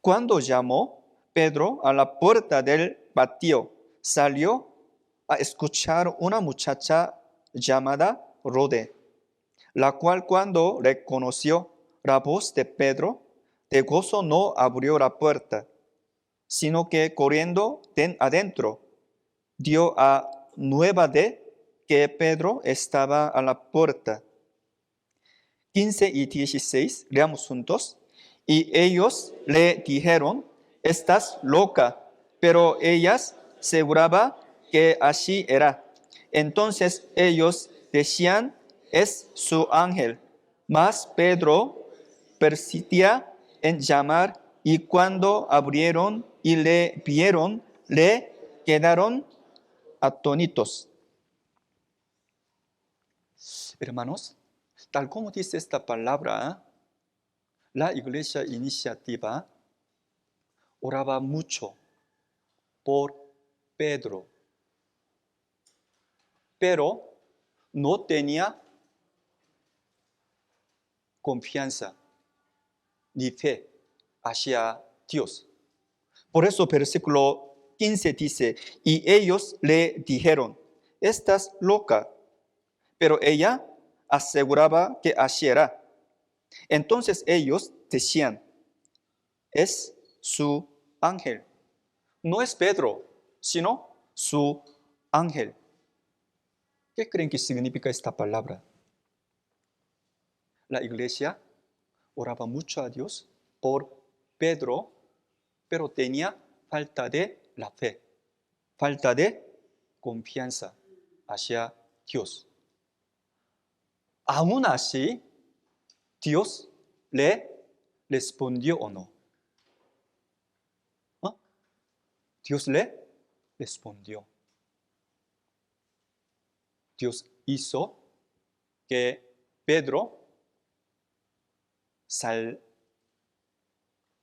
Cuando llamó Pedro a la puerta del patio, salió a escuchar una muchacha llamada Rode, la cual cuando reconoció la voz de Pedro, de gozo no abrió la puerta, sino que corriendo adentro, dio a nueva de que Pedro estaba a la puerta. 15 y 16, leamos juntos. Y ellos le dijeron: estás loca. Pero ella aseguraba que así era. Entonces ellos decían: es su ángel. Mas Pedro persistía en llamar, y cuando abrieron y le vieron, le quedaron atónitos. Hermanos, tal como dice esta palabra, la iglesia iniciativa oraba mucho por Pedro, pero no tenía confianza ni fe hacia Dios. Por eso versículo 15 dice: y ellos le dijeron: estás loca. Pero ella aseguraba que así era. Entonces ellos decían: es su ángel. No es Pedro, sino su ángel. ¿Qué creen que significa esta palabra? La iglesia oraba mucho a Dios por Pedro, pero tenía falta de la fe, falta de confianza hacia Dios. Aún así, Dios le respondió o no. Dios le respondió. Dios hizo que Pedro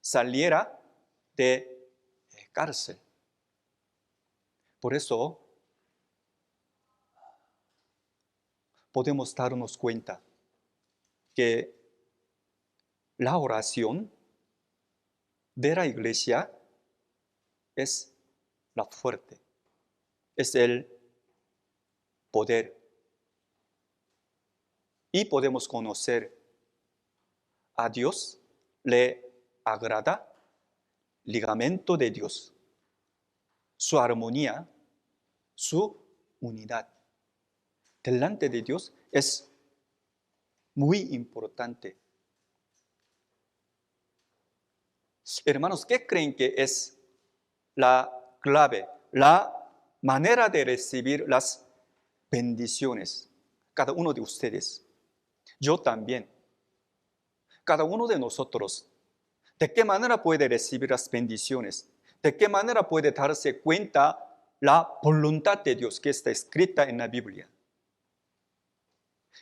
saliera de cárcel. Por eso podemos darnos cuenta que la oración de la iglesia es la fuerte, es el poder. Y podemos conocer a Dios, le agrada el ligamento de Dios, su armonía, su unidad. Delante de Dios es muy importante. Hermanos, ¿qué creen que es la clave, la manera de recibir las bendiciones? Cada uno de ustedes, yo también, cada uno de nosotros, ¿de qué manera puede recibir las bendiciones? ¿De qué manera puede darse cuenta la voluntad de Dios que está escrita en la Biblia?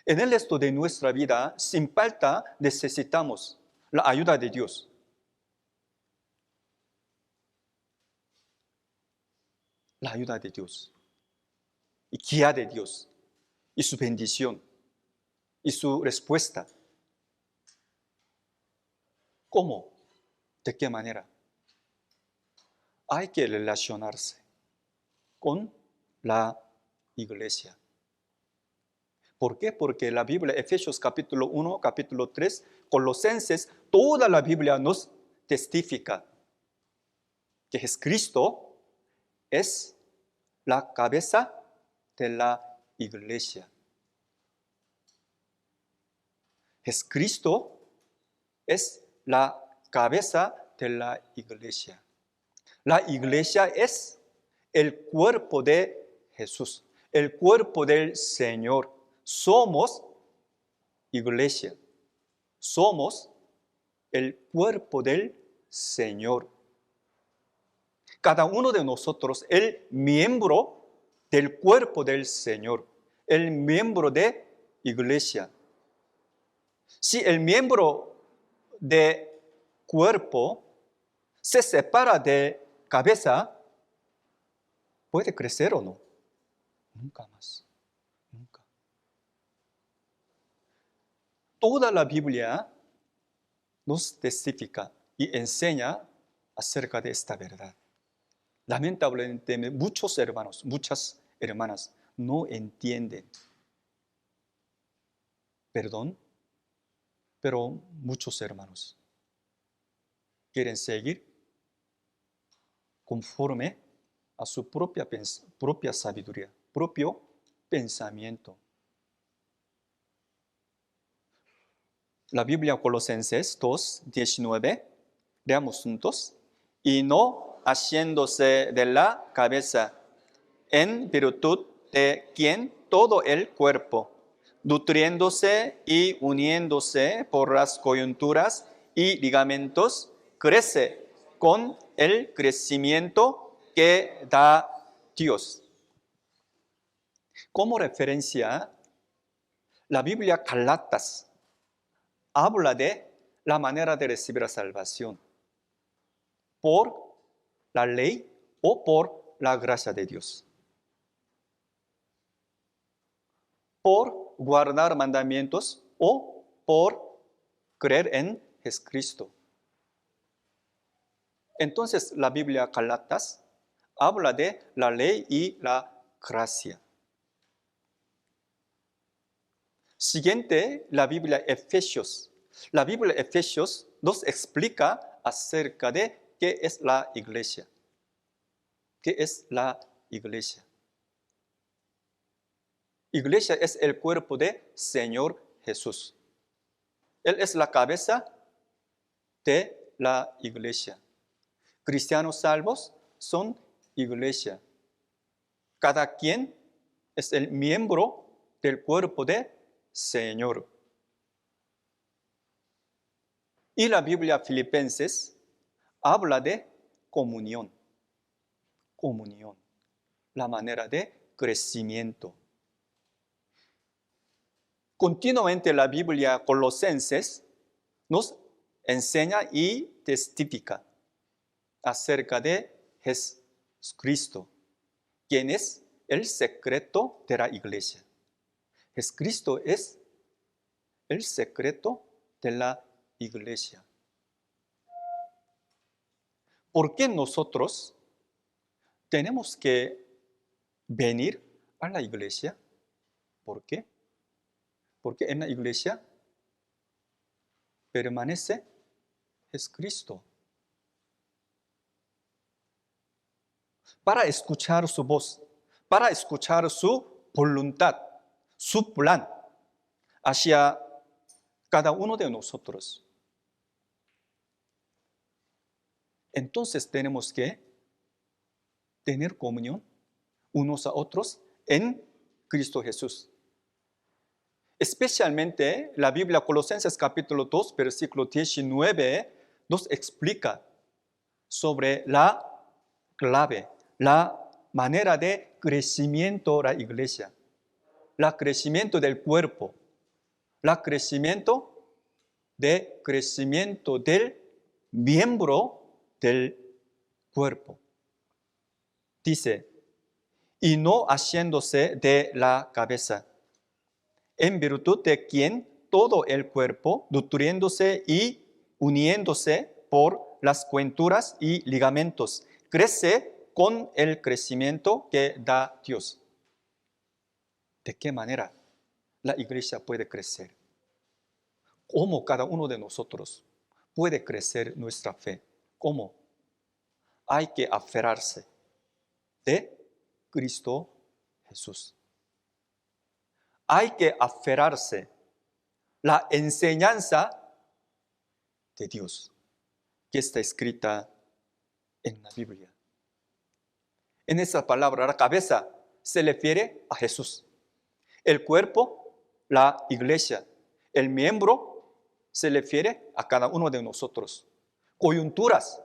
En el resto de nuestra vida, sin falta, necesitamos la ayuda de Dios. La ayuda de Dios. Y guía de Dios. Y su bendición. Y su respuesta. ¿Cómo? ¿De qué manera? Hay que relacionarse con la iglesia. ¿Por qué? Porque la Biblia, Efesios capítulo 1, capítulo 3, Colosenses, toda la Biblia nos testifica que Jesucristo es la cabeza de la iglesia. Jesucristo es la cabeza de la iglesia. La iglesia es el cuerpo de Jesús, el cuerpo del Señor. Somos iglesia. Somos el cuerpo del Señor. Cada uno de nosotros, el miembro del cuerpo del Señor, el miembro de iglesia. Si el miembro de cuerpo se separa de cabeza, ¿puede crecer o no? Nunca más. Nunca. Toda la Biblia nos testifica y enseña acerca de esta verdad. Lamentablemente, muchos hermanos, muchas hermanas no entienden. Perdón, pero muchos hermanos quieren seguir conforme a su propia sabiduría, propio pensamiento. La Biblia Colosenses 2:19, leamos juntos. Y no haciéndose de la cabeza, en virtud de quien todo el cuerpo, nutriéndose y uniéndose por las coyunturas y ligamentos, crece con el crecimiento que da Dios. Como referencia, la Biblia Gálatas habla de la manera de recibir la salvación por la ley o por la gracia de Dios. Por guardar mandamientos o por creer en Jesucristo. Entonces la Biblia Gálatas habla de la ley y la gracia. Siguiente, la Biblia Efesios. La Biblia Efesios nos explica acerca de qué es la iglesia. ¿Qué es la iglesia? Iglesia es el cuerpo de Señor Jesús. Él es la cabeza de la iglesia. Cristianos salvos son iglesia. Cada quien es el miembro del cuerpo de Señor. Y la Biblia Filipenses habla de comunión. Comunión. La manera de crecimiento. Continuamente la Biblia Colosenses nos enseña y testifica acerca de Jesucristo, quien es el secreto de la iglesia. Jesucristo es el secreto de la iglesia. ¿Por qué nosotros tenemos que venir a la iglesia? ¿Por qué? Porque en la iglesia permanece Jesucristo. Para escuchar su voz, para escuchar su voluntad, su plan hacia cada uno de nosotros. Entonces tenemos que tener comunión unos a otros en Cristo Jesús. Especialmente la Biblia Colosenses capítulo 2, versículo 19, nos explica sobre la clave, la manera de crecimiento de la iglesia, el crecimiento del cuerpo, la crecimiento del miembro del cuerpo. Dice, y no haciéndose de la cabeza, en virtud de quien todo el cuerpo, nutriéndose y uniéndose por las coyunturas y ligamentos, crece con el crecimiento que da Dios. ¿De qué manera la iglesia puede crecer? ¿Cómo cada uno de nosotros puede crecer nuestra fe? ¿Cómo? Hay que aferrarse de Cristo Jesús. Hay que aferrarse la enseñanza de Dios que está escrita en la Biblia. En esa palabra, la cabeza se refiere a Jesús. El cuerpo, la iglesia. El miembro se refiere a cada uno de nosotros. Coyunturas,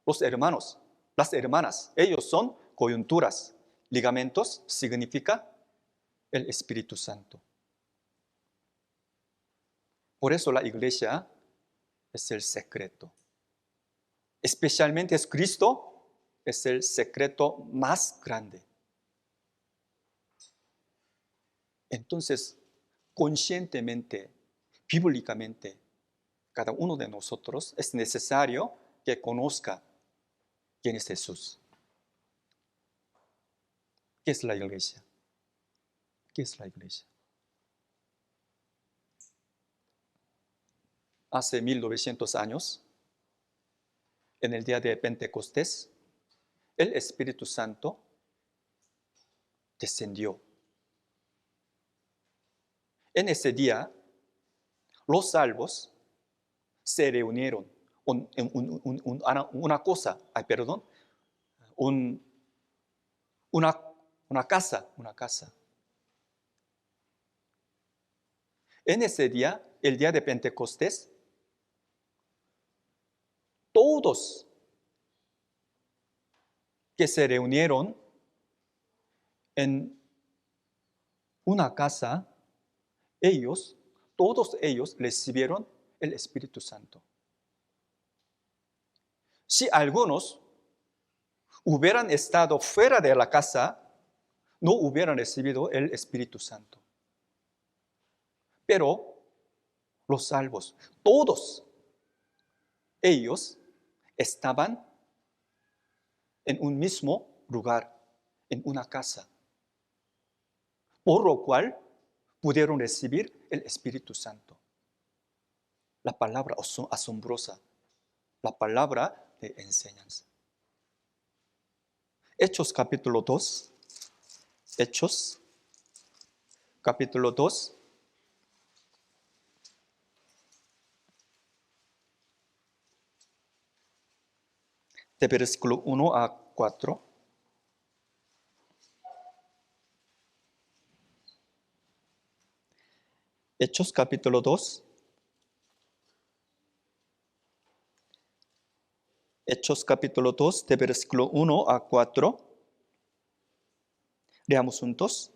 los hermanos, las hermanas, ellos son coyunturas. Ligamentos significa el Espíritu Santo. Por eso la iglesia es el secreto. Especialmente es Cristo, es el secreto más grande. Entonces, conscientemente, bíblicamente, cada uno de nosotros es necesario que conozca quién es Jesús. ¿Qué es la iglesia? ¿Qué es la iglesia? Hace 1900 años, en el día de Pentecostés, el Espíritu Santo descendió. En ese día, los salvos se reunieron en una casa. En ese día, el día de Pentecostés, todos que se reunieron en una casa, todos ellos recibieron el Espíritu Santo. Si algunos hubieran estado fuera de la casa, no hubieran recibido el Espíritu Santo. Pero los salvos, todos ellos estaban en un mismo lugar, en una casa, por lo cual pudieron recibir el Espíritu Santo. La palabra asombrosa, la palabra de enseñanza. Hechos capítulo 2. Hechos capítulo 2. De versículo 1 a 4. Hechos capítulo 2. Hechos capítulo 2, de versículo 1 a 4. Leamos juntos.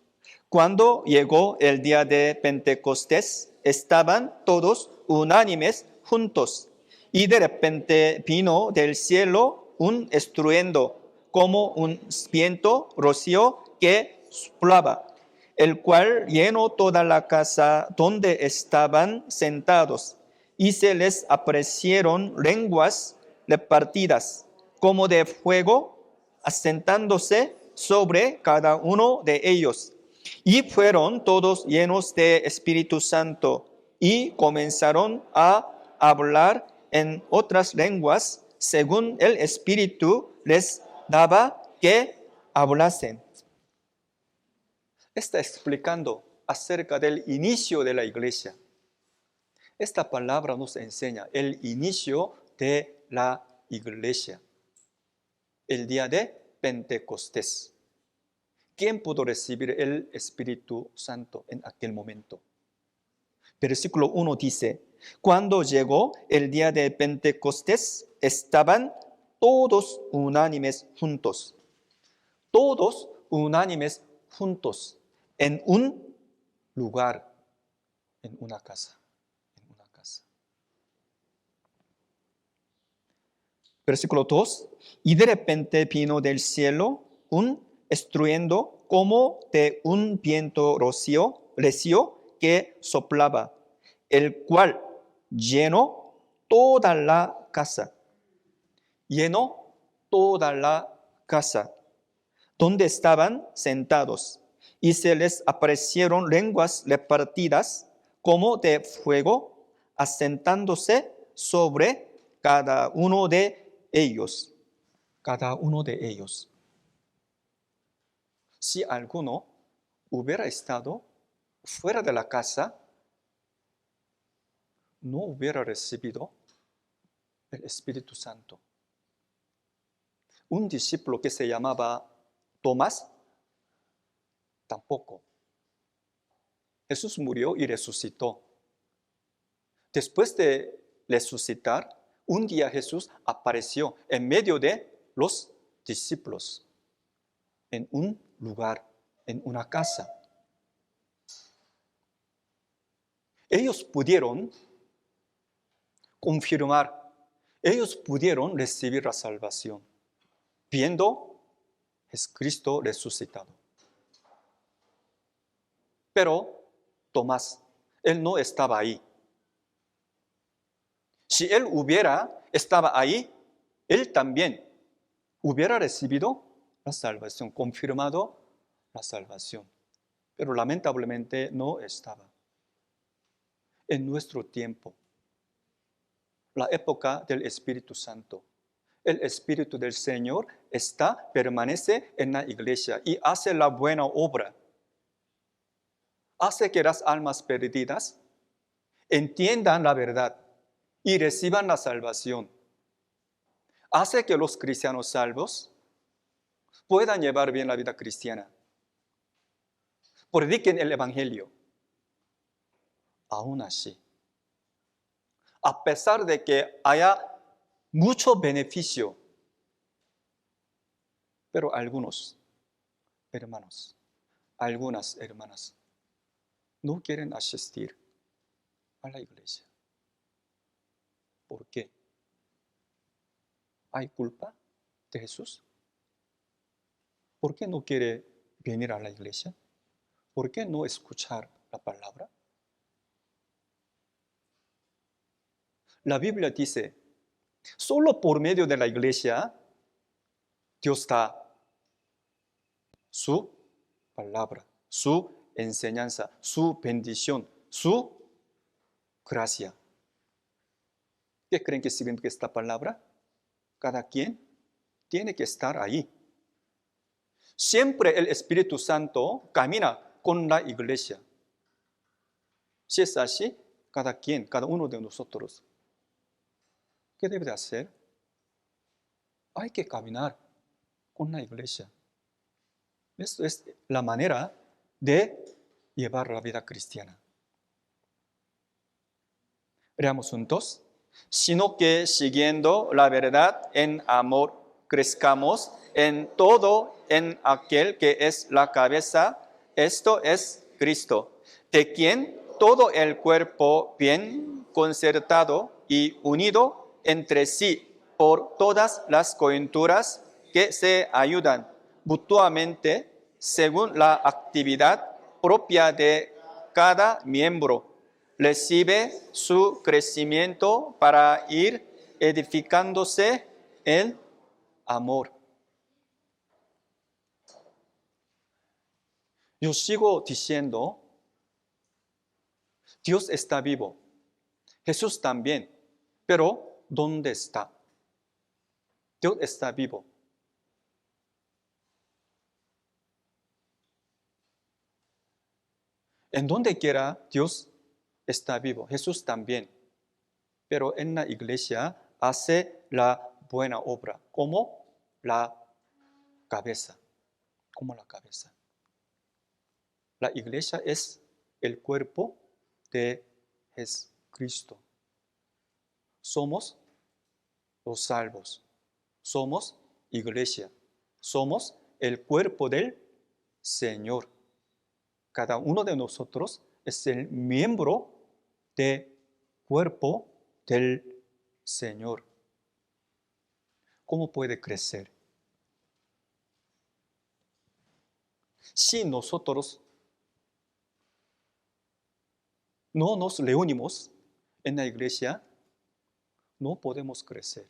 Cuando llegó el día de Pentecostés, estaban todos unánimes juntos, y de repente vino del cielo un estruendo, como un viento rocío que soplaba, el cual llenó toda la casa donde estaban sentados, y se les aparecieron lenguas repartidas, como de fuego, asentándose sobre cada uno de ellos. Y fueron todos llenos de Espíritu Santo, y comenzaron a hablar en otras lenguas, según el Espíritu les daba que hablasen. Está explicando acerca del inicio de la iglesia. Esta palabra nos enseña el inicio de la iglesia. El día de Pentecostés. ¿Quién pudo recibir el Espíritu Santo en aquel momento? Versículo 1 dice, cuando llegó el día de Pentecostés, estaban todos unánimes juntos. Todos unánimes juntos en un lugar, en una casa, en una casa. Versículo 2. Y de repente vino del cielo un estruendo como de un viento recio que soplaba, el cual llenó toda la casa. Llenó toda la casa donde estaban sentados, y se les aparecieron lenguas repartidas como de fuego, asentándose sobre cada uno de ellos. Cada uno de ellos. Si alguno hubiera estado fuera de la casa, no hubiera recibido el Espíritu Santo. Un discípulo que se llamaba Tomás, tampoco. Jesús murió y resucitó. Después de resucitar, un día Jesús apareció en medio de los discípulos, en un lugar, en una casa. Ellos pudieron confirmar, ellos pudieron recibir la salvación, viendo a Jesucristo resucitado. Pero Tomás, él no estaba ahí. Si él estaba ahí, él también hubiera recibido la salvación, confirmado la salvación. Pero lamentablemente no estaba. En nuestro tiempo, la época del Espíritu Santo, el Espíritu del Señor permanece en la iglesia y hace la buena obra. Hace que las almas perdidas entiendan la verdad y reciban la salvación. Hace que los cristianos salvos puedan llevar bien la vida cristiana. Prediquen el Evangelio. Aún así, a pesar de que haya mucho beneficio, pero algunos hermanos, algunas hermanas no quieren asistir a la iglesia. ¿Por qué? ¿Hay culpa de Jesús? ¿Por qué no quiere venir a la iglesia? ¿Por qué no escuchar la palabra? La Biblia dice, solo por medio de la iglesia, Dios da su palabra, su enseñanza, su bendición, su gracia. ¿Qué creen que significa esta palabra? Cada quien tiene que estar ahí. Siempre el Espíritu Santo camina con la iglesia. Si es así, cada uno de nosotros, ¿qué debe de hacer? Hay que caminar con la iglesia. Esto es la manera de llevar la vida cristiana. Leamos juntos. Sino que siguiendo la verdad en amor, crezcamos en todo en aquel que es la cabeza, esto es Cristo, de quien todo el cuerpo bien concertado y unido entre sí por todas las coyunturas que se ayudan mutuamente según la actividad propia de cada miembro, recibe su crecimiento para ir edificándose en amor. Yo sigo diciendo, Dios está vivo, Jesús también, pero ¿dónde está? Dios está vivo. En donde quiera Dios está vivo, Jesús también, pero en la iglesia hace la buena obra, como la cabeza, como la cabeza. La iglesia es el cuerpo de Jesucristo. Somos los salvos, somos iglesia, somos el cuerpo del Señor. Cada uno de nosotros es el miembro de cuerpo del Señor. ¿Cómo puede crecer? Si nosotros no nos reunimos en la iglesia, no podemos crecer.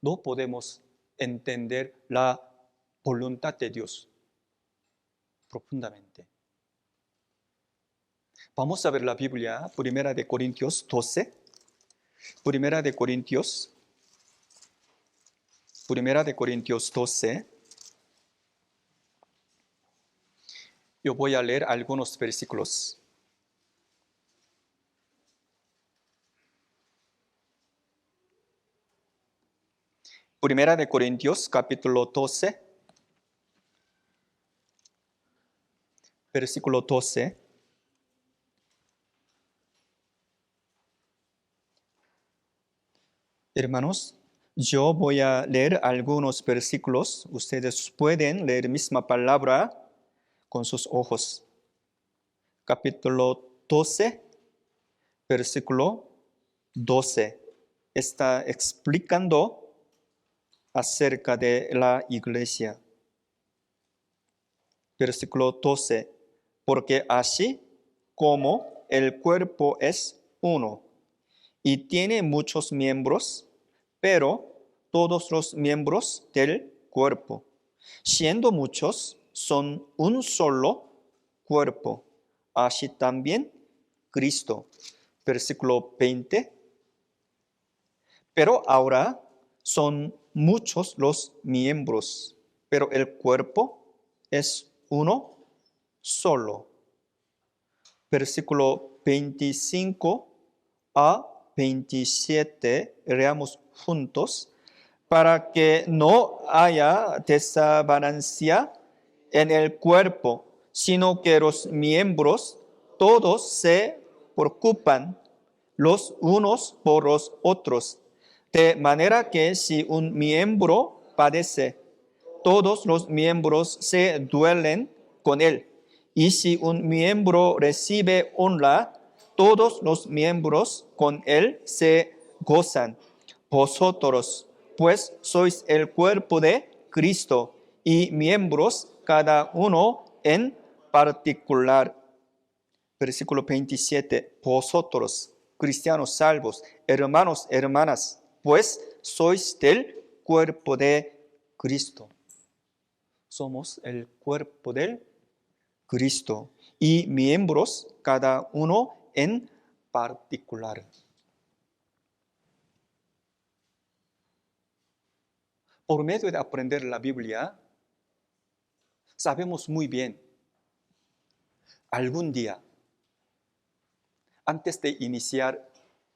No podemos entender la voluntad de Dios profundamente. Vamos a ver la Biblia, Primera de Corintios 12. Primera de Corintios 12. Yo voy a leer algunos versículos. Primera de Corintios, capítulo 12, versículo 12. Hermanos, yo voy a leer algunos versículos. Ustedes pueden leer misma palabra con sus ojos. Capítulo 12, versículo 12. Está explicando acerca de la iglesia. Versículo 12. Porque así como el cuerpo es uno y tiene muchos miembros, pero todos los miembros del cuerpo, siendo muchos, son un solo cuerpo. Así también Cristo. Versículo 20. Pero ahora son muchos los miembros, pero el cuerpo es uno solo. Versículo 25 a 27, leamos juntos, para que no haya desavenencia en el cuerpo, sino que los miembros todos se preocupan los unos por los otros. De manera que si un miembro padece, todos los miembros se duelen con él. Y si un miembro recibe honra, todos los miembros con él se gozan. Vosotros, pues, sois el cuerpo de Cristo y miembros cada uno en particular. Versículo 27. Vosotros, cristianos salvos, hermanos, hermanas, pues sois del cuerpo de Cristo. Somos el cuerpo del Cristo y miembros cada uno en particular. Por medio de aprender la Biblia, sabemos muy bien, algún día, antes de iniciar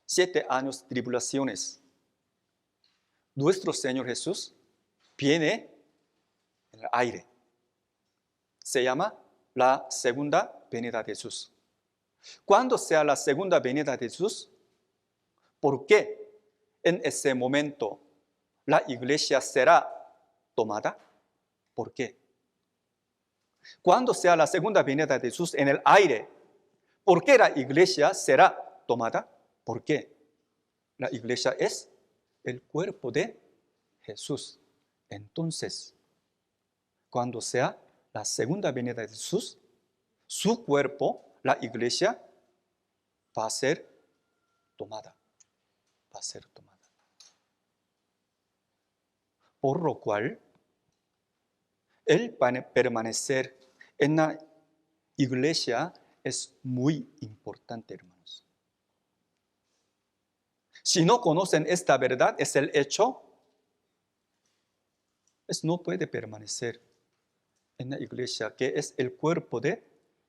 7 años de tribulaciones, nuestro Señor Jesús viene en el aire. Se llama la segunda venida de Jesús. ¿Cuándo sea la segunda venida de Jesús? ¿Por qué en ese momento la iglesia será tomada? ¿Por qué? ¿Cuándo sea la segunda venida de Jesús en el aire? ¿Por qué la iglesia será tomada? ¿Por qué? La iglesia es el cuerpo de Jesús. Entonces, cuando sea la segunda venida de Jesús, su cuerpo, la iglesia, va a ser tomada. Va a ser tomada. Por lo cual, el permanecer en la iglesia es muy importante, hermanos. Si no conocen esta verdad, es el hecho, no puede permanecer en la iglesia, que es el cuerpo del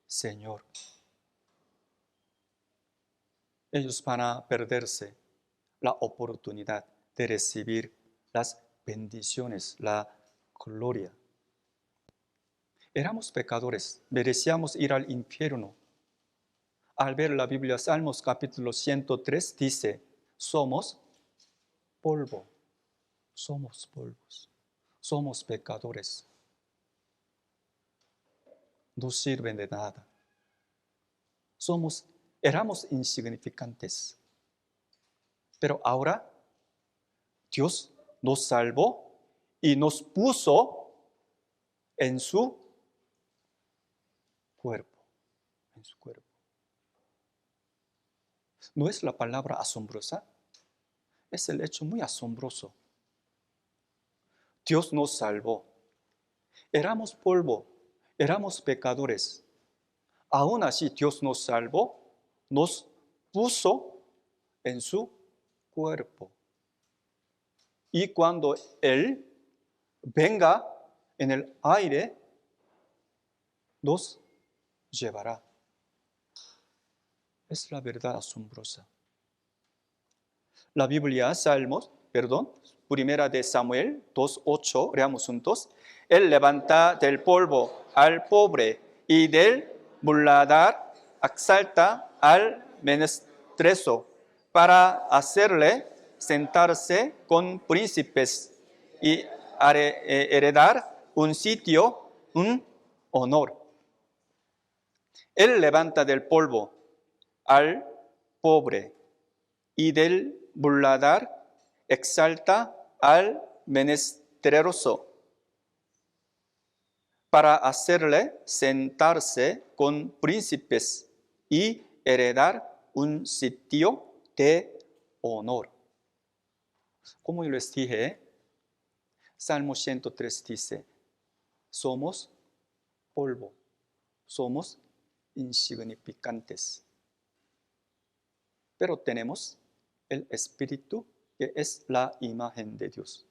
Señor. Ellos van a perderse la oportunidad de recibir las bendiciones, la gloria. Éramos pecadores, merecíamos ir al infierno. Al ver la Biblia, Salmos capítulo 103 dice, somos polvo, somos polvos, somos pecadores. No sirven de nada. Somos éramos insignificantes. Pero ahora Dios nos salvó y nos puso en su cuerpo. En su cuerpo. ¿No es la palabra asombrosa? Es el hecho muy asombroso. Dios nos salvó. Éramos polvo, éramos pecadores. Aún así Dios nos salvó, nos puso en su cuerpo. Y cuando Él venga en el aire, nos llevará. Es la verdad asombrosa. La Biblia, Primera de Samuel 2:8, leamos juntos. Él levanta del polvo al pobre y del muladar exalta al menesteroso para hacerle sentarse con príncipes y heredar un sitio, un honor. Él levanta del polvo al pobre y del muladar exalta al menesteroso para hacerle sentarse con príncipes y heredar un sitio de honor. Como yo les dije, Salmo 103 dice, somos polvo, somos insignificantes, pero tenemos el Espíritu que es la imagen de Dios.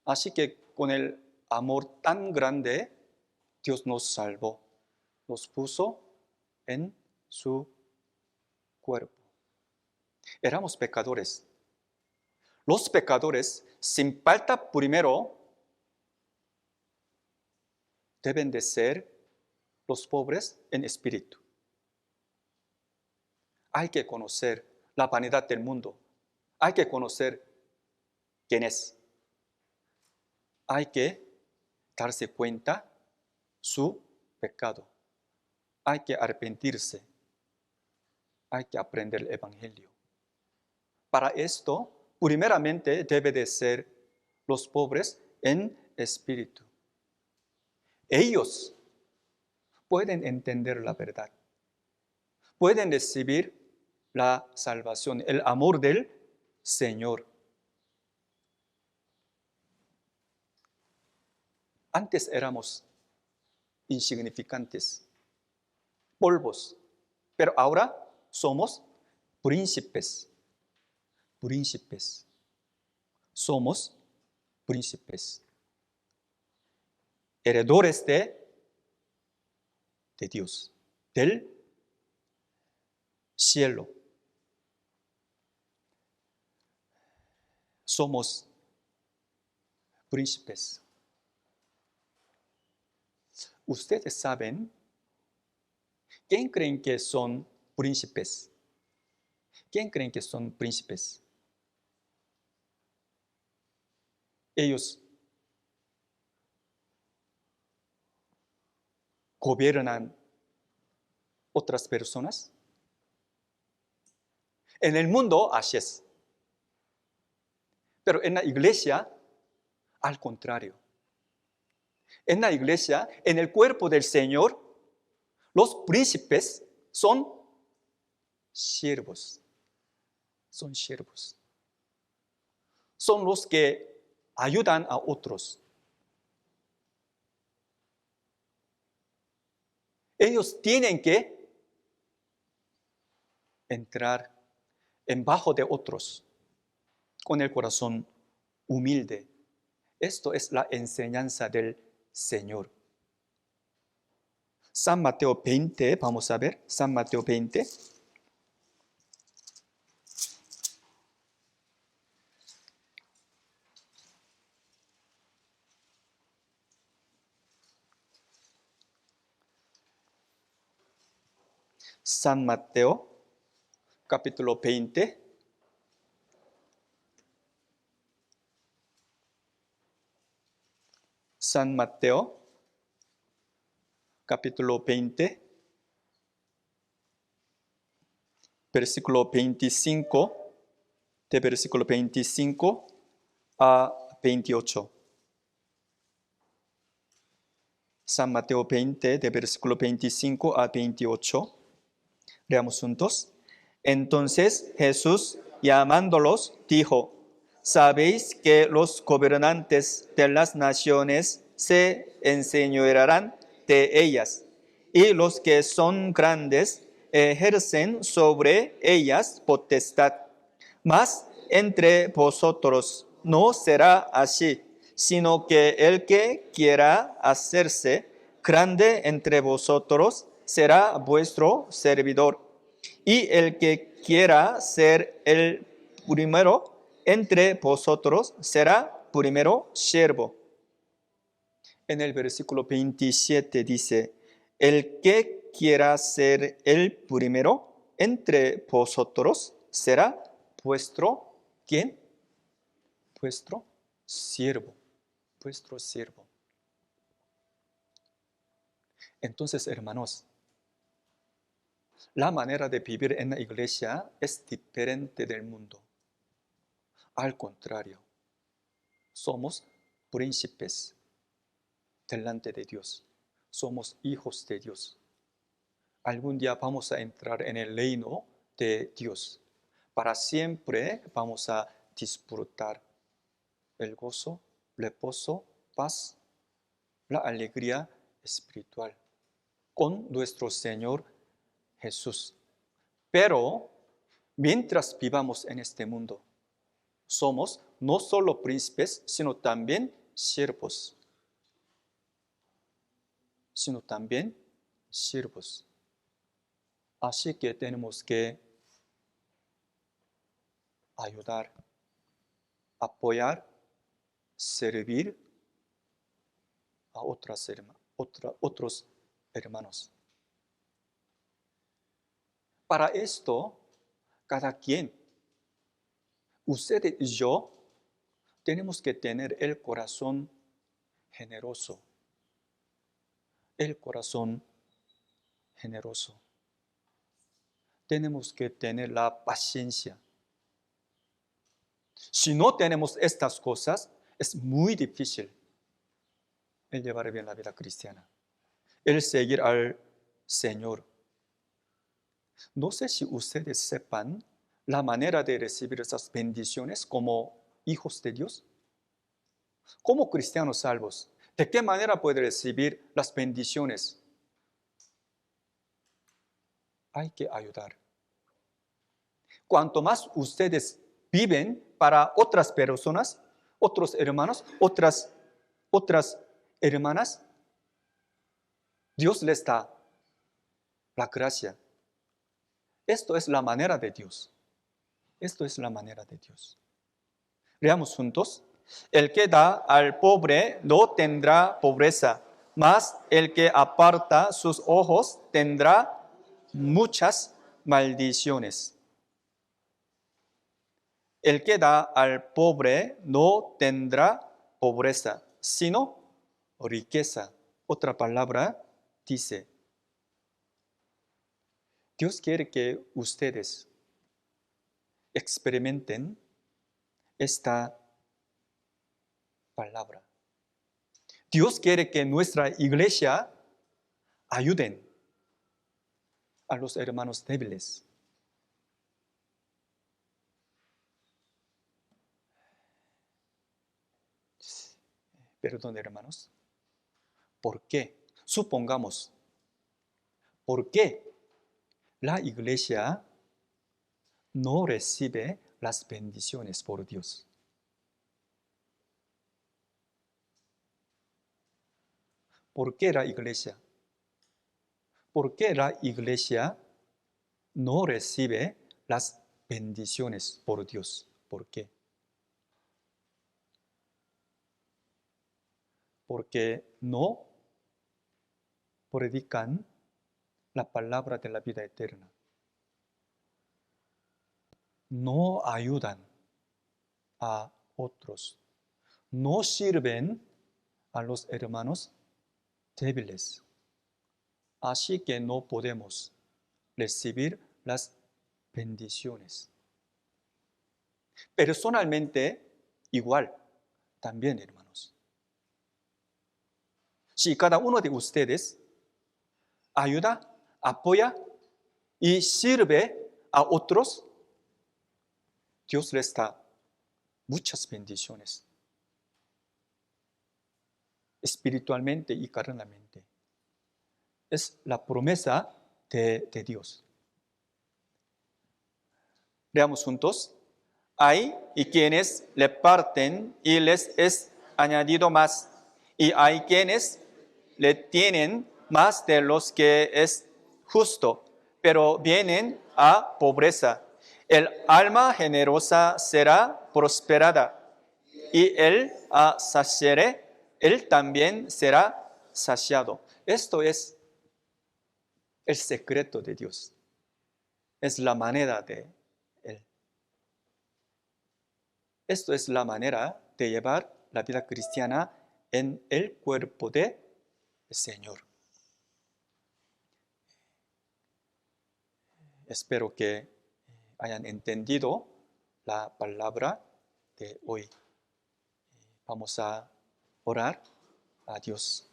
Así que con el amor tan grande, Dios nos salvó, nos puso en su cuerpo. Éramos pecadores. Los pecadores, sin falta primero, deben de ser los pobres en espíritu. Hay que conocer la vanidad del mundo. Hay que conocer quién es. Hay que darse cuenta su pecado. Hay que arrepentirse. Hay que aprender el Evangelio. Para esto, primeramente debe de ser los pobres en espíritu. Ellos pueden entender la verdad. Pueden recibir la salvación, el amor del Señor. Antes éramos insignificantes, polvos, pero ahora somos príncipes. Príncipes. Somos príncipes. Heredores de Dios, del cielo. Somos príncipes. Ustedes saben, ¿quién creen que son príncipes? ¿Quién creen que son príncipes? Ellos gobiernan otras personas. En el mundo así es. Pero en la iglesia, al contrario. En la iglesia, en el cuerpo del Señor, los príncipes son siervos. Son siervos. Son los que ayudan a otros. Ellos tienen que entrar en bajo de otros con el corazón humilde. Esto es la enseñanza del Señor. San Mateo 20, vamos a ver, San Mateo 20. San Mateo, capítulo 20. San Mateo, capítulo 20, versículo 25, de versículo 25 a 28. San Mateo 20, de versículo 25 a 28. Leamos juntos. Entonces Jesús, llamándolos, dijo: ¿Sabéis que los gobernantes de las naciones se enseñorearán de ellas, y los que son grandes ejercen sobre ellas potestad? Mas entre vosotros no será así, sino que el que quiera hacerse grande entre vosotros será vuestro servidor. Y el que quiera ser el primero entre vosotros será primero siervo. En el versículo 27 dice: el que quiera ser el primero entre vosotros será vuestro, ¿quién? Vuestro siervo. Vuestro siervo. Entonces, hermanos, la manera de vivir en la iglesia es diferente del mundo. Al contrario, somos príncipes delante de Dios. Somos hijos de Dios. Algún día vamos a entrar en el reino de Dios. Para siempre vamos a disfrutar el gozo, reposo, paz, la alegría espiritual con nuestro Señor Jesús. Pero mientras vivamos en este mundo, somos no solo príncipes, sino también siervos. Así que tenemos que ayudar, apoyar, servir a otros hermanos. Para esto, cada quien, usted y yo, tenemos que tener el corazón generoso. El corazón generoso. Tenemos que tener la paciencia. Si no tenemos estas cosas, es muy difícil el llevar bien la vida cristiana, el seguir al Señor. No sé si ustedes sepan la manera de recibir esas bendiciones como hijos de Dios. Como cristianos salvos, ¿de qué manera puede recibir las bendiciones? Hay que ayudar. Cuanto más ustedes viven para otras personas, otros hermanos, otras hermanas, Dios les da la gracia. Esto es la manera de Dios. Esto es la manera de Dios. Leamos juntos. El que da al pobre no tendrá pobreza, mas el que aparta sus ojos tendrá muchas maldiciones. El que da al pobre no tendrá pobreza, sino riqueza. Otra palabra dice: Dios quiere que ustedes experimenten esta palabra. Dios quiere que nuestra iglesia ayuden a los hermanos débiles. Perdón, hermanos. ¿Por qué? Supongamos, ¿por qué la iglesia no recibe las bendiciones por Dios? ¿Por qué la iglesia? ¿Por qué la iglesia no recibe las bendiciones por Dios? ¿Por qué? Porque no predican la palabra de la vida eterna. No ayudan a otros. No sirven a los hermanos débiles. Así que no podemos recibir las bendiciones. Personalmente, igual, también, hermanos. Si cada uno de ustedes ayuda, apoya y sirve a otros, Dios les da muchas bendiciones, espiritualmente y carnalmente. Es la promesa de Dios. Leamos juntos. Hay quienes le parten y les es añadido más, y hay quienes le tienen más de los que es justo, pero vienen a pobreza. El alma generosa será prosperada, y el saciare, él también será saciado. Esto es el secreto de Dios. Es la manera de Él. Esto es la manera de llevar la vida cristiana en el cuerpo del Señor. Espero que hayan entendido la palabra de hoy. Vamos a orar a Dios.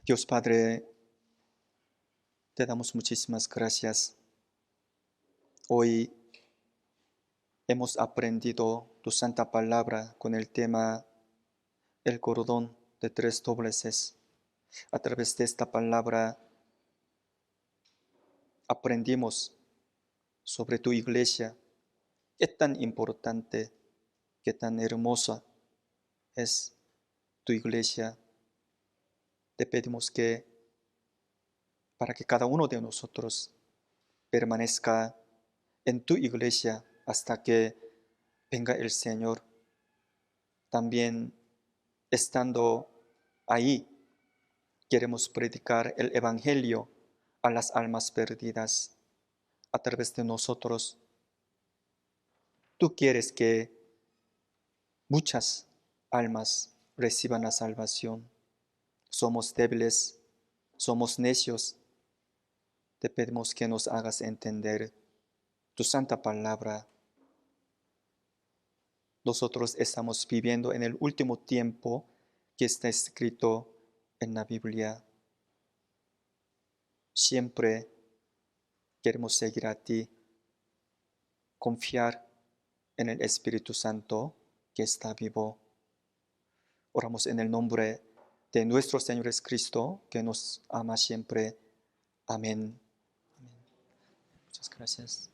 Dios Padre, te damos muchísimas gracias. Hoy hemos aprendido tu santa palabra con el tema el cordón de 3 dobleces. A través de esta palabra aprendimos sobre tu iglesia, qué tan importante, qué tan hermosa es tu iglesia. Te pedimos que para que cada uno de nosotros permanezca en tu iglesia hasta que venga el Señor. También estando ahí, queremos predicar el Evangelio a las almas perdidas a través de nosotros. Tú quieres que muchas almas reciban la salvación. Somos débiles, somos necios. Te pedimos que nos hagas entender tu santa palabra. Nosotros estamos viviendo en el último tiempo que está escrito en la Biblia. Siempre queremos seguir a ti, confiar en el Espíritu Santo que está vivo. Oramos en el nombre de nuestro Señor Jesucristo, que nos ama siempre. Amén. Muchas gracias.